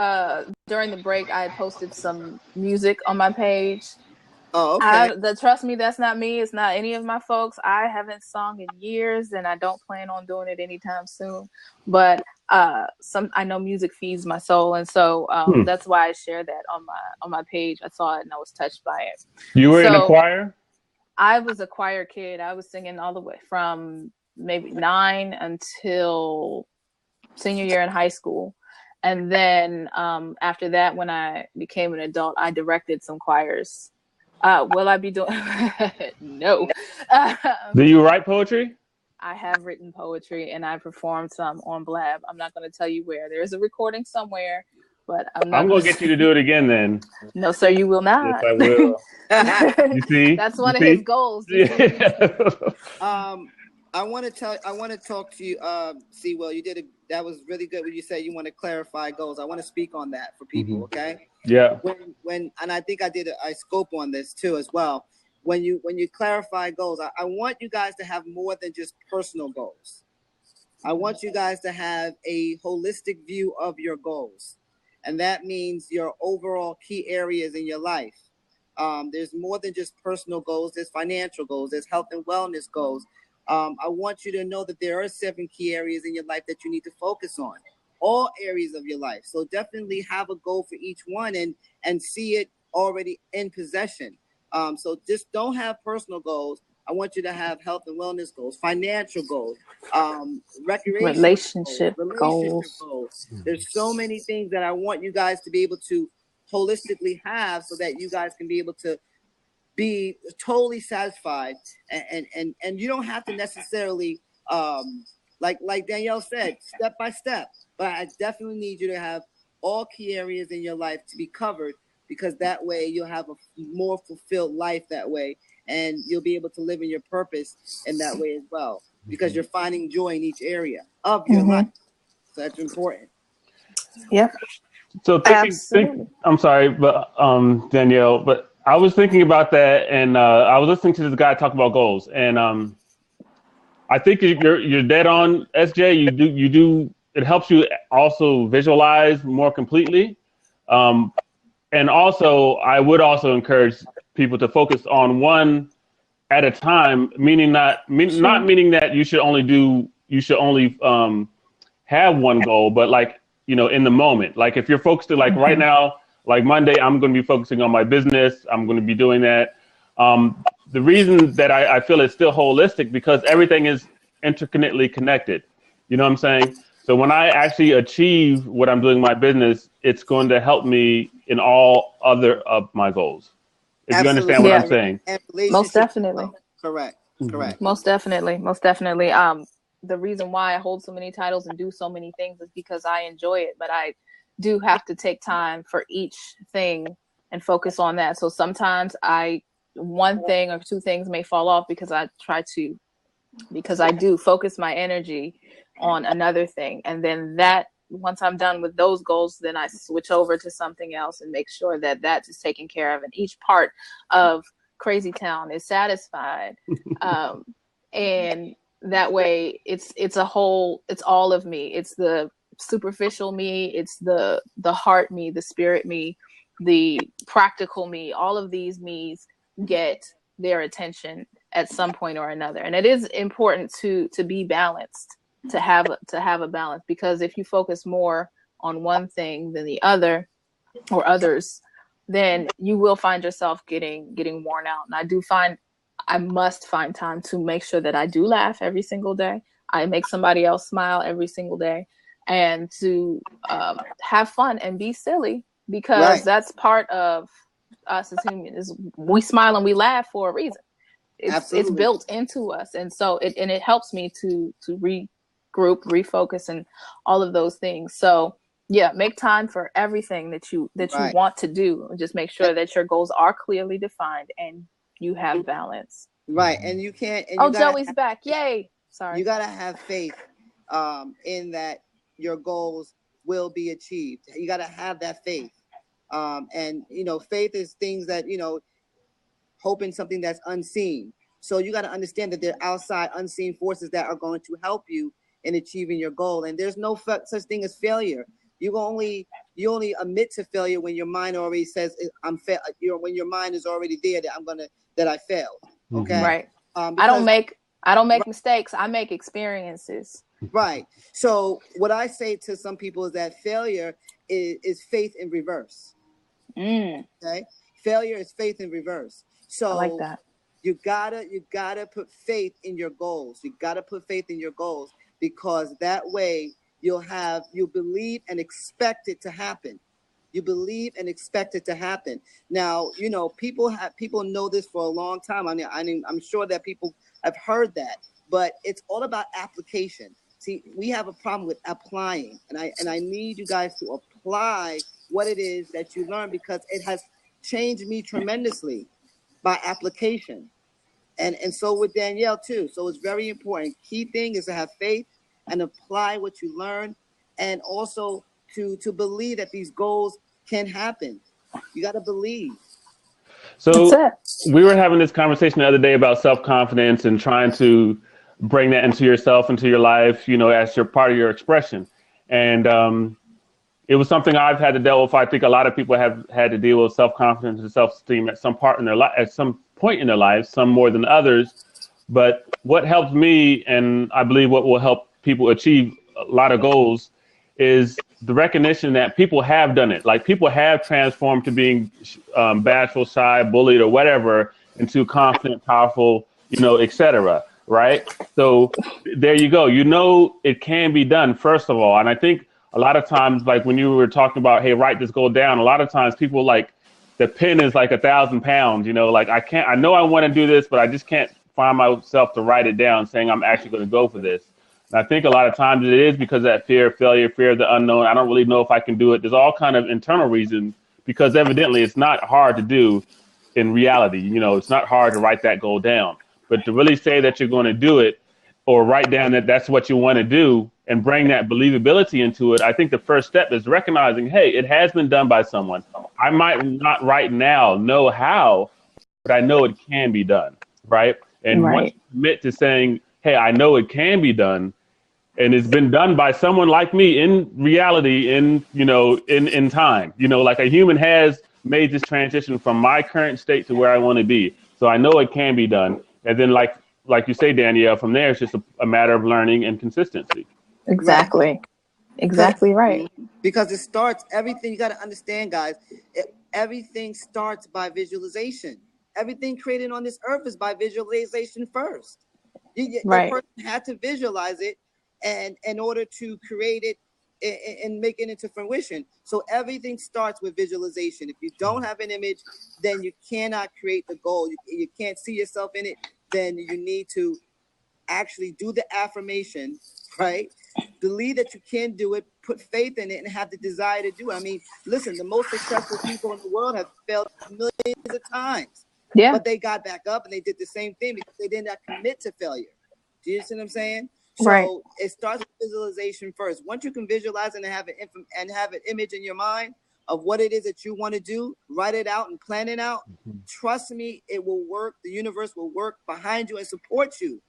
during the break I posted some music on my page. Oh, okay. Trust me, that's not me. It's not any of my folks. I haven't sung in years, and I don't plan on doing it anytime soon. But I know music feeds my soul, and so that's why I shared that on my page. I saw it and I was touched by it. You were in a choir? I was a choir kid. I was singing all the way from maybe 9 until senior year in high school. And then after that, when I became an adult, I directed some choirs. Will I be doing? No. Do you write poetry? I have written poetry, and I performed some on Blab. I'm not going to tell you where. There's a recording somewhere, but I'm going to get you to do it again then. No, sir, you will not. Yes, I will. You see? That's one of his goals. I want to talk to you, C. Will. That was really good when you said you want to clarify goals. I want to speak on that for people, okay? Yeah. And I think I scope on this too as well. When you clarify goals, I want you guys to have more than just personal goals. I want you guys to have a holistic view of your goals. And that means your overall key areas in your life. There's more than just personal goals. There's financial goals. There's health and wellness goals. I want you to know that there are 7 key areas in your life that you need to focus on. All areas of your life. So definitely have a goal for each one and see it already in possession. So just don't have personal goals. I want you to have health and wellness goals, financial goals, recreation relationship goals. There's so many things that I want you guys to be able to holistically have so that you guys can be able to be totally satisfied. And you don't have to necessarily, like Danielle said, step by step. But I definitely need you to have all key areas in your life to be covered, because that way you'll have a more fulfilled life that way, and you'll be able to live in your purpose in that way as well, because you're finding joy in each area of your life. So that's important. Yeah. So I'm sorry, but Danielle, but I was thinking about that, and I was listening to this guy talk about goals, and I think you're dead on, SJ. You do. It helps you also visualize more completely. And also, I would also encourage people to focus on one at a time, meaning not meaning that you should only have one goal, but like, you know, in the moment. Like if you're focused to, like right now, like Monday, I'm going to be focusing on my business. I'm going to be doing that. The reason that I feel it's still holistic, because everything is intricately connected. You know what I'm saying? So when I actually achieve what I'm doing in my business, it's going to help me in all other of my goals. If you understand what I'm saying. Most definitely. Correct. Correct. Most definitely. Most definitely. The reason why I hold so many titles and do so many things is because I enjoy it, but I do have to take time for each thing and focus on that. So sometimes one thing or two things may fall off because I do focus my energy on another thing. And then once I'm done with those goals, then I switch over to something else and make sure that that is taken care of. And each part of Crazy Town is satisfied. And that way it's a whole, it's all of me. It's the superficial me. It's the heart me, the spirit me, the practical me. All of these me's get their attention at some point or another. And it is important to be balanced, to have a balance, because if you focus more on one thing than the other or others, then you will find yourself getting worn out. And I must find time to make sure that I do laugh every single day. I make somebody else smile every single day, and to have fun and be silly, because that's part of us as humans. Is we smile and we laugh for a reason. It's built into us, and so it helps me to regroup, refocus, and all of those things. So yeah, make time for everything that you want to do. Just make sure that your goals are clearly defined and you have balance. Right, and you can't. And Joey's back! Yay! Sorry. You gotta have faith in that your goals will be achieved. You gotta have that faith, and faith is things that hope in something that's unseen. So you got to understand that there are outside unseen forces that are going to help you in achieving your goal. And there's no such thing as failure. You only admit to failure when your mind already says when your mind is already there that I failed. Okay. Right. I don't make mistakes. I make experiences. Right. So what I say to some people is that failure is faith in reverse. Okay. Failure is faith in reverse. So I like that. You gotta put faith in your goals. You gotta put faith in your goals, because that way you believe and expect it to happen. You believe and expect it to happen. Now, people know this for a long time. I'm sure that people have heard that, but it's all about application. See, we have a problem with applying, and I need you guys to apply what it is that you learn, because it has changed me tremendously by application. And so with Danielle too. So it's very important. Key thing is to have faith and apply what you learn, and also to believe that these goals can happen. You got to believe. So we were having this conversation the other day about self-confidence and trying to bring that into yourself, into your life, as your part of your expression. And it was something I've had to deal with. I think a lot of people have had to deal with self-confidence and self-esteem at some point in their lives, some more than others. But what helps me, and I believe what will help people achieve a lot of goals, is the recognition that people have done it. Like, people have transformed to being bashful, shy, bullied, or whatever, into confident, powerful, etc. Right? So there you go. It can be done, first of all. And I think a lot of times, like when you were talking about, hey, write this goal down, a lot of times people like, the pen is like 1,000 pounds, like I know I want to do this, but I just can't find myself to write it down saying I'm actually going to go for this. And I think a lot of times it is because of that fear of failure, fear of the unknown. I don't really know if I can do it. There's all kind of internal reasons, because evidently it's not hard to do in reality. It's not hard to write that goal down, but to really say that you're going to do it, or write down that that's what you want to do and bring that believability into it, I think the first step is recognizing, hey, it has been done by someone. I might not right now know how, but I know it can be done, right? And once you commit to saying, hey, I know it can be done, and it's been done by someone like me in reality, in time, like a human has made this transition from my current state to where I want to be. So I know it can be done. And then like you say, Danielle, from there, it's just a matter of learning and consistency. Exactly. Right. Exactly right. Because it starts, everything, you got to understand, guys, everything starts by visualization. Everything created on this earth is by visualization first. The person had to visualize it, and in order to create it and make it into fruition. So everything starts with visualization. If you don't have an image, then you cannot create the goal. You can't see yourself in it. Then you need to actually do the affirmation, right? Believe that you can do it, put faith in it, and have the desire to do it. I mean, listen, the most successful people in the world have failed millions of times. Yeah. But they got back up and they did the same thing because they did not commit to failure. Do you see what I'm saying? So Right. it starts with visualization first. Once you can visualize and have an image in your mind of what it is that you want to do, write it out and plan it out. Trust me, it will work. The universe will work behind you and support you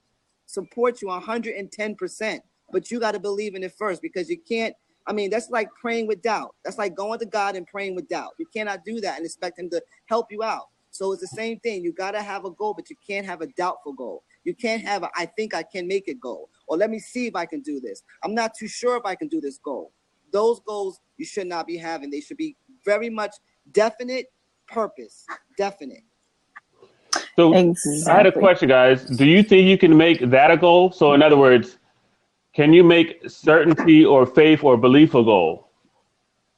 110%. But you got to believe in it first, because you can't. I mean, that's like praying with doubt. That's like going to God and praying with doubt. You cannot do that and expect him to help you out. So it's the same thing. You got to have a goal, but you can't have a doubtful goal. You can't have a I think I can make it goal, or let me see if I can do this. I'm not too sure if I can do this goal. Those goals you should not be having. They should be very much definite purpose, definite. So Exactly. I had a question, guys. Do you think you can make that a goal? So in other words, can you make certainty or faith or belief a goal?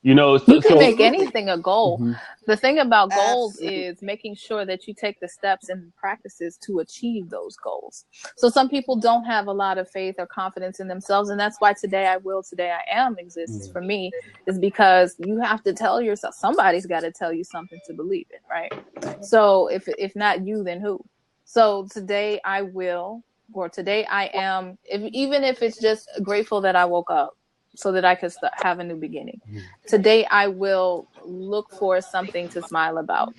You know, You can make anything a goal. Mhm. The thing about goals Absolutely. is making sure that you take the steps and practices to achieve those goals. So some people don't have a lot of faith or confidence in themselves, and that's why Today I Will, Today I Am exists for me, is because you have to tell yourself, somebody's got to tell you something to believe in, right? So if not you, then who? So today I will, or today I am, even if it's just grateful that I woke up, so that I could have a new beginning. Today I will look for something to smile about.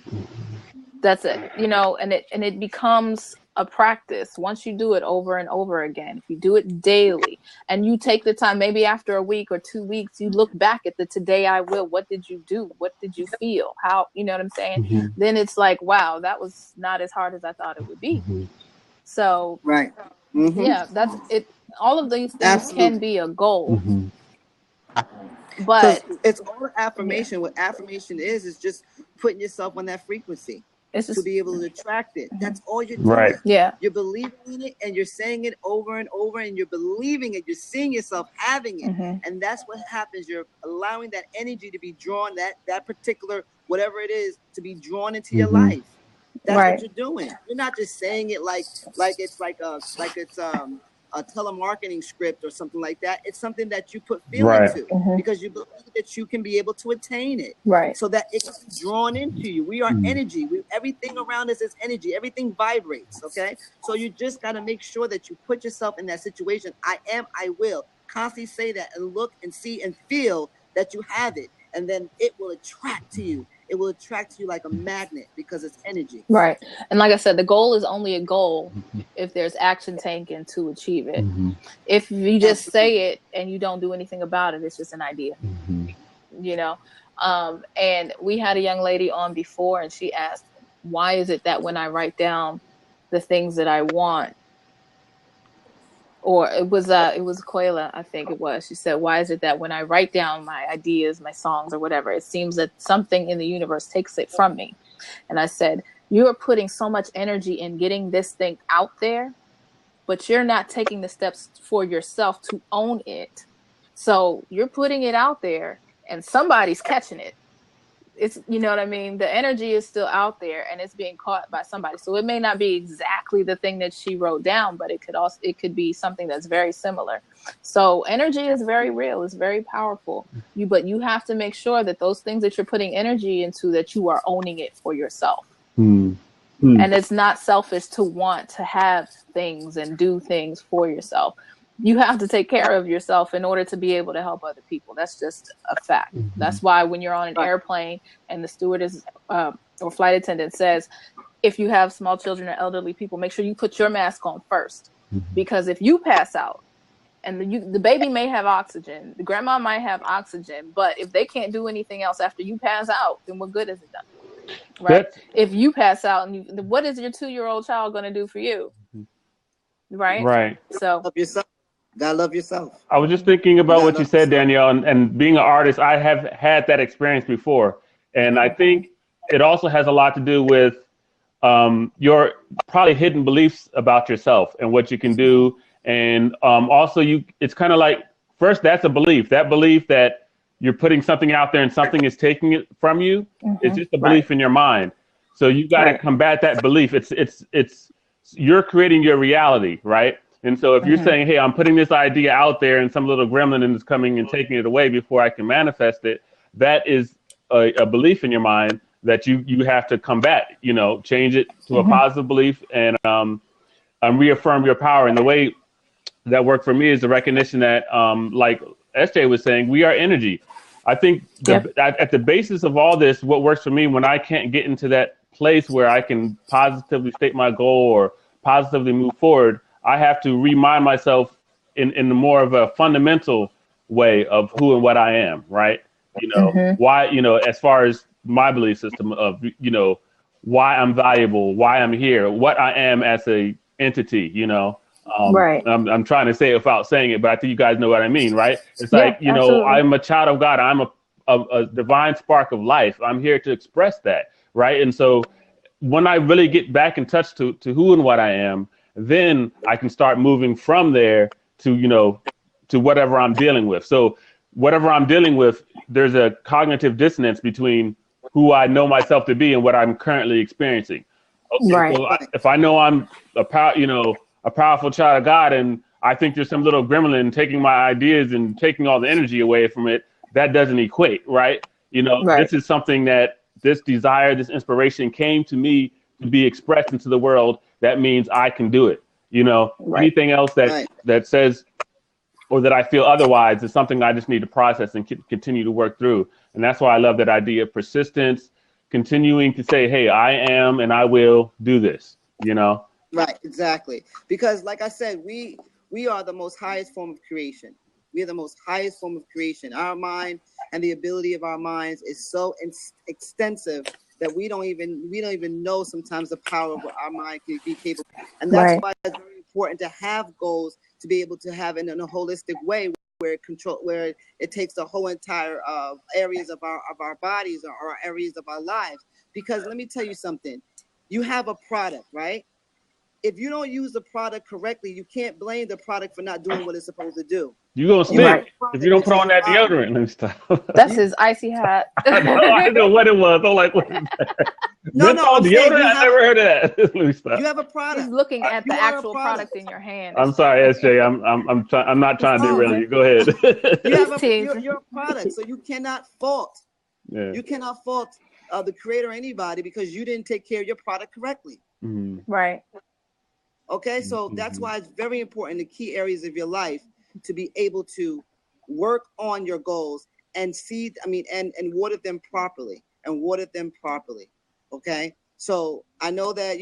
That's it, you know, and it becomes a practice once you do it over and over again. If you do it daily and you take the time, maybe after a week or 2 weeks, you look back at the Today I Will. What did you do? What did you feel? How, you know what I'm saying? Then it's like, wow, that was not as hard as I thought it would be. So Right. Mm-hmm. yeah, that's it. All of these things Absolutely. can be a goal. But it's all affirmation. What affirmation is just putting yourself on that frequency it's to just, be able to attract it. That's all you're doing. Right. yeah, You're believing in it and you're saying it over and over, and you're believing it. You're seeing yourself having it. And that's what happens. You're allowing that energy to be drawn, that particular, whatever it is, to be drawn into your life. That's Right. what you're doing. You're not just saying it like it's a telemarketing script or something like that. It's something that you put feeling Right. to because you believe that you can be able to attain it. right. So that it can be drawn into you. We are energy. Everything around us is energy. Everything vibrates, okay? So you just got to make sure that you put yourself in that situation. I am, I will. Constantly say that and look and see and feel that you have it. And then it will attract to you. It will attract to you like a magnet because it's energy. Right. And like I said, the goal is only a goal if there's action taken to achieve it. If you just say it and you don't do anything about it, it's just an idea, you know? And we had a young lady on before, and she asked, why is it that when I write down the things that I want, or it was Koila, I think it was. She said, why is it that when I write down my ideas, my songs or whatever, it seems that something in the universe takes it from me? And I said, you're putting so much energy in getting this thing out there, but you're not taking the steps for yourself to own it. So you're putting it out there and somebody's catching it. It's, you know what I mean? The energy is still out there and it's being caught by somebody. So it may not be exactly the thing that she wrote down, but it could be something that's very similar. So energy is very real. It's very powerful. But you have to make sure that those things that you're putting energy into, that you are owning it for yourself. And it's not selfish to want to have things and do things for yourself. You have to take care of yourself in order to be able to help other people. That's just a fact. That's why when you're on an airplane and the stewardess or flight attendant says, if you have small children or elderly people, make sure you put your mask on first. Because if you pass out, and the baby may have oxygen, the grandma might have oxygen, but if they can't do anything else after you pass out, then what good is it done? Right? If you pass out, and what is your 2-year-old child going to do for you? Right? Right. So love yourself. Gotta love yourself. I was just thinking about what you said, Danielle, and being an artist, I have had that experience before. And I think it also has a lot to do with your probably hidden beliefs about yourself and what you can do. And also it's kind of like, first, that's a belief. That belief that you're putting something out there and something is taking it from you. It's just a belief in your mind. So you got to combat that belief. It's you're creating your reality, right? And so if you're saying, hey, I'm putting this idea out there and some little gremlin is coming and taking it away before I can manifest it, that is a belief in your mind that you have to combat, change it to a positive belief and reaffirm your power. And the way that worked for me is the recognition that, like SJ was saying, we are energy. I think at the basis of all this, what works for me when I can't get into that place where I can positively state my goal or positively move forward, I have to remind myself in more of a fundamental way of who and what I am, right? Why, as far as my belief system of, why I'm valuable, why I'm here, what I am as a entity, Right. I'm trying to say it without saying it, but I think you guys know what I mean, right? It's Yeah, like, absolutely. I'm a child of God. I'm a divine spark of life. I'm here to express that, right? And so when I really get back in touch to who and what I am, then I can start moving from there to, to whatever I'm dealing with. So whatever I'm dealing with, there's a cognitive dissonance between who I know myself to be and what I'm currently experiencing. Okay, Right. so if I know I'm a powerful child of God, and I think there's some little gremlin taking my ideas and taking all the energy away from it, that doesn't equate, right? Right. This is something that this desire, this inspiration came to me to be expressed into the world. That means I can do it. Right. Anything else that says or that I feel otherwise is something I just need to process and continue to work through. And that's why I love that idea of persistence, continuing to say, hey, I am and I will do this, Right, exactly. Because like I said, we are the most highest form of creation. We are the most highest form of creation. Our mind and the ability of our minds is so extensive that we don't even know sometimes the power of what our mind can be capable. And that's why it's very important to have goals, to be able to have in a holistic way where it takes the whole entire areas of our bodies or areas of our lives. Because let me tell you something, you have a product, right? If you don't use the product correctly, you can't blame the product for not doing what it's supposed to do. You're going to stink if you don't put on that deodorant. Let me stop. That's his icy hat. I know what it was. I'm like, what is that? No, I'm deodorant? I never heard of that. Let me stop. You have a product. He's looking at the actual product in your hand. I'm sorry, SJ. I'm not trying to derail you. Go ahead. You're a product, so you cannot fault. Yeah. You cannot fault the creator or anybody because you didn't take care of your product correctly. Mm-hmm. Right. Okay, so that's why it's very important in the key areas of your life to be able to work on your goals and and water them properly Okay, so I know that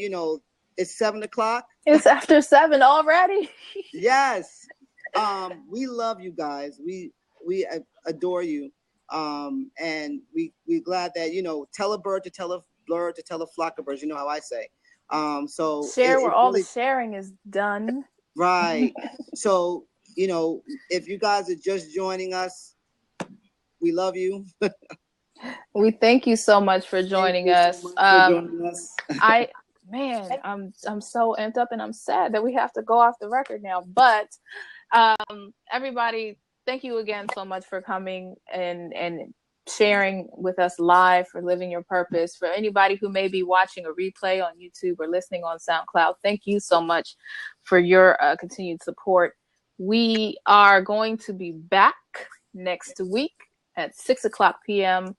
it's 7:00. It's after 7 already. Yes. We love you guys. We adore you. And we're glad that tell a bird to tell a bird to tell a flock of birds. You know how I say. So share where all the sharing is done. Right. So, if you guys are just joining us, we love you. We thank you so much for joining us. I'm so amped up and I'm sad that we have to go off the record now. But everybody, thank you again so much for coming and sharing with us live, for living your purpose. For anybody who may be watching a replay on YouTube or listening on SoundCloud, thank you so much for your continued support. We are going to be back next week at 6:00 p.m.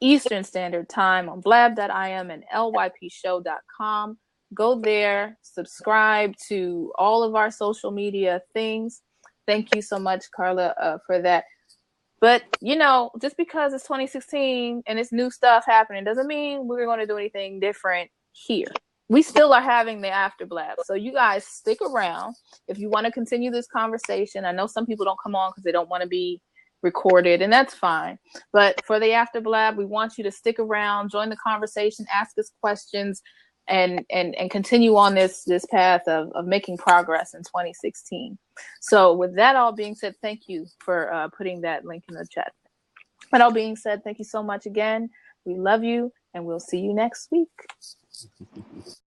Eastern Standard Time on blab.im and lypshow.com. Go there, subscribe to all of our social media things. Thank you so much, Carla, for that. But, just because it's 2016 and it's new stuff happening doesn't mean we're going to do anything different here. We still are having the After Blab. So you guys stick around if you want to continue this conversation. I know some people don't come on because they don't want to be recorded, and that's fine. But for the After Blab, we want you to stick around, join the conversation, ask us questions, and continue on this path of making progress in 2016. So with that all being said, thank you for putting that link in the chat. That all being said, thank you so much again. We love you, and we'll see you next week.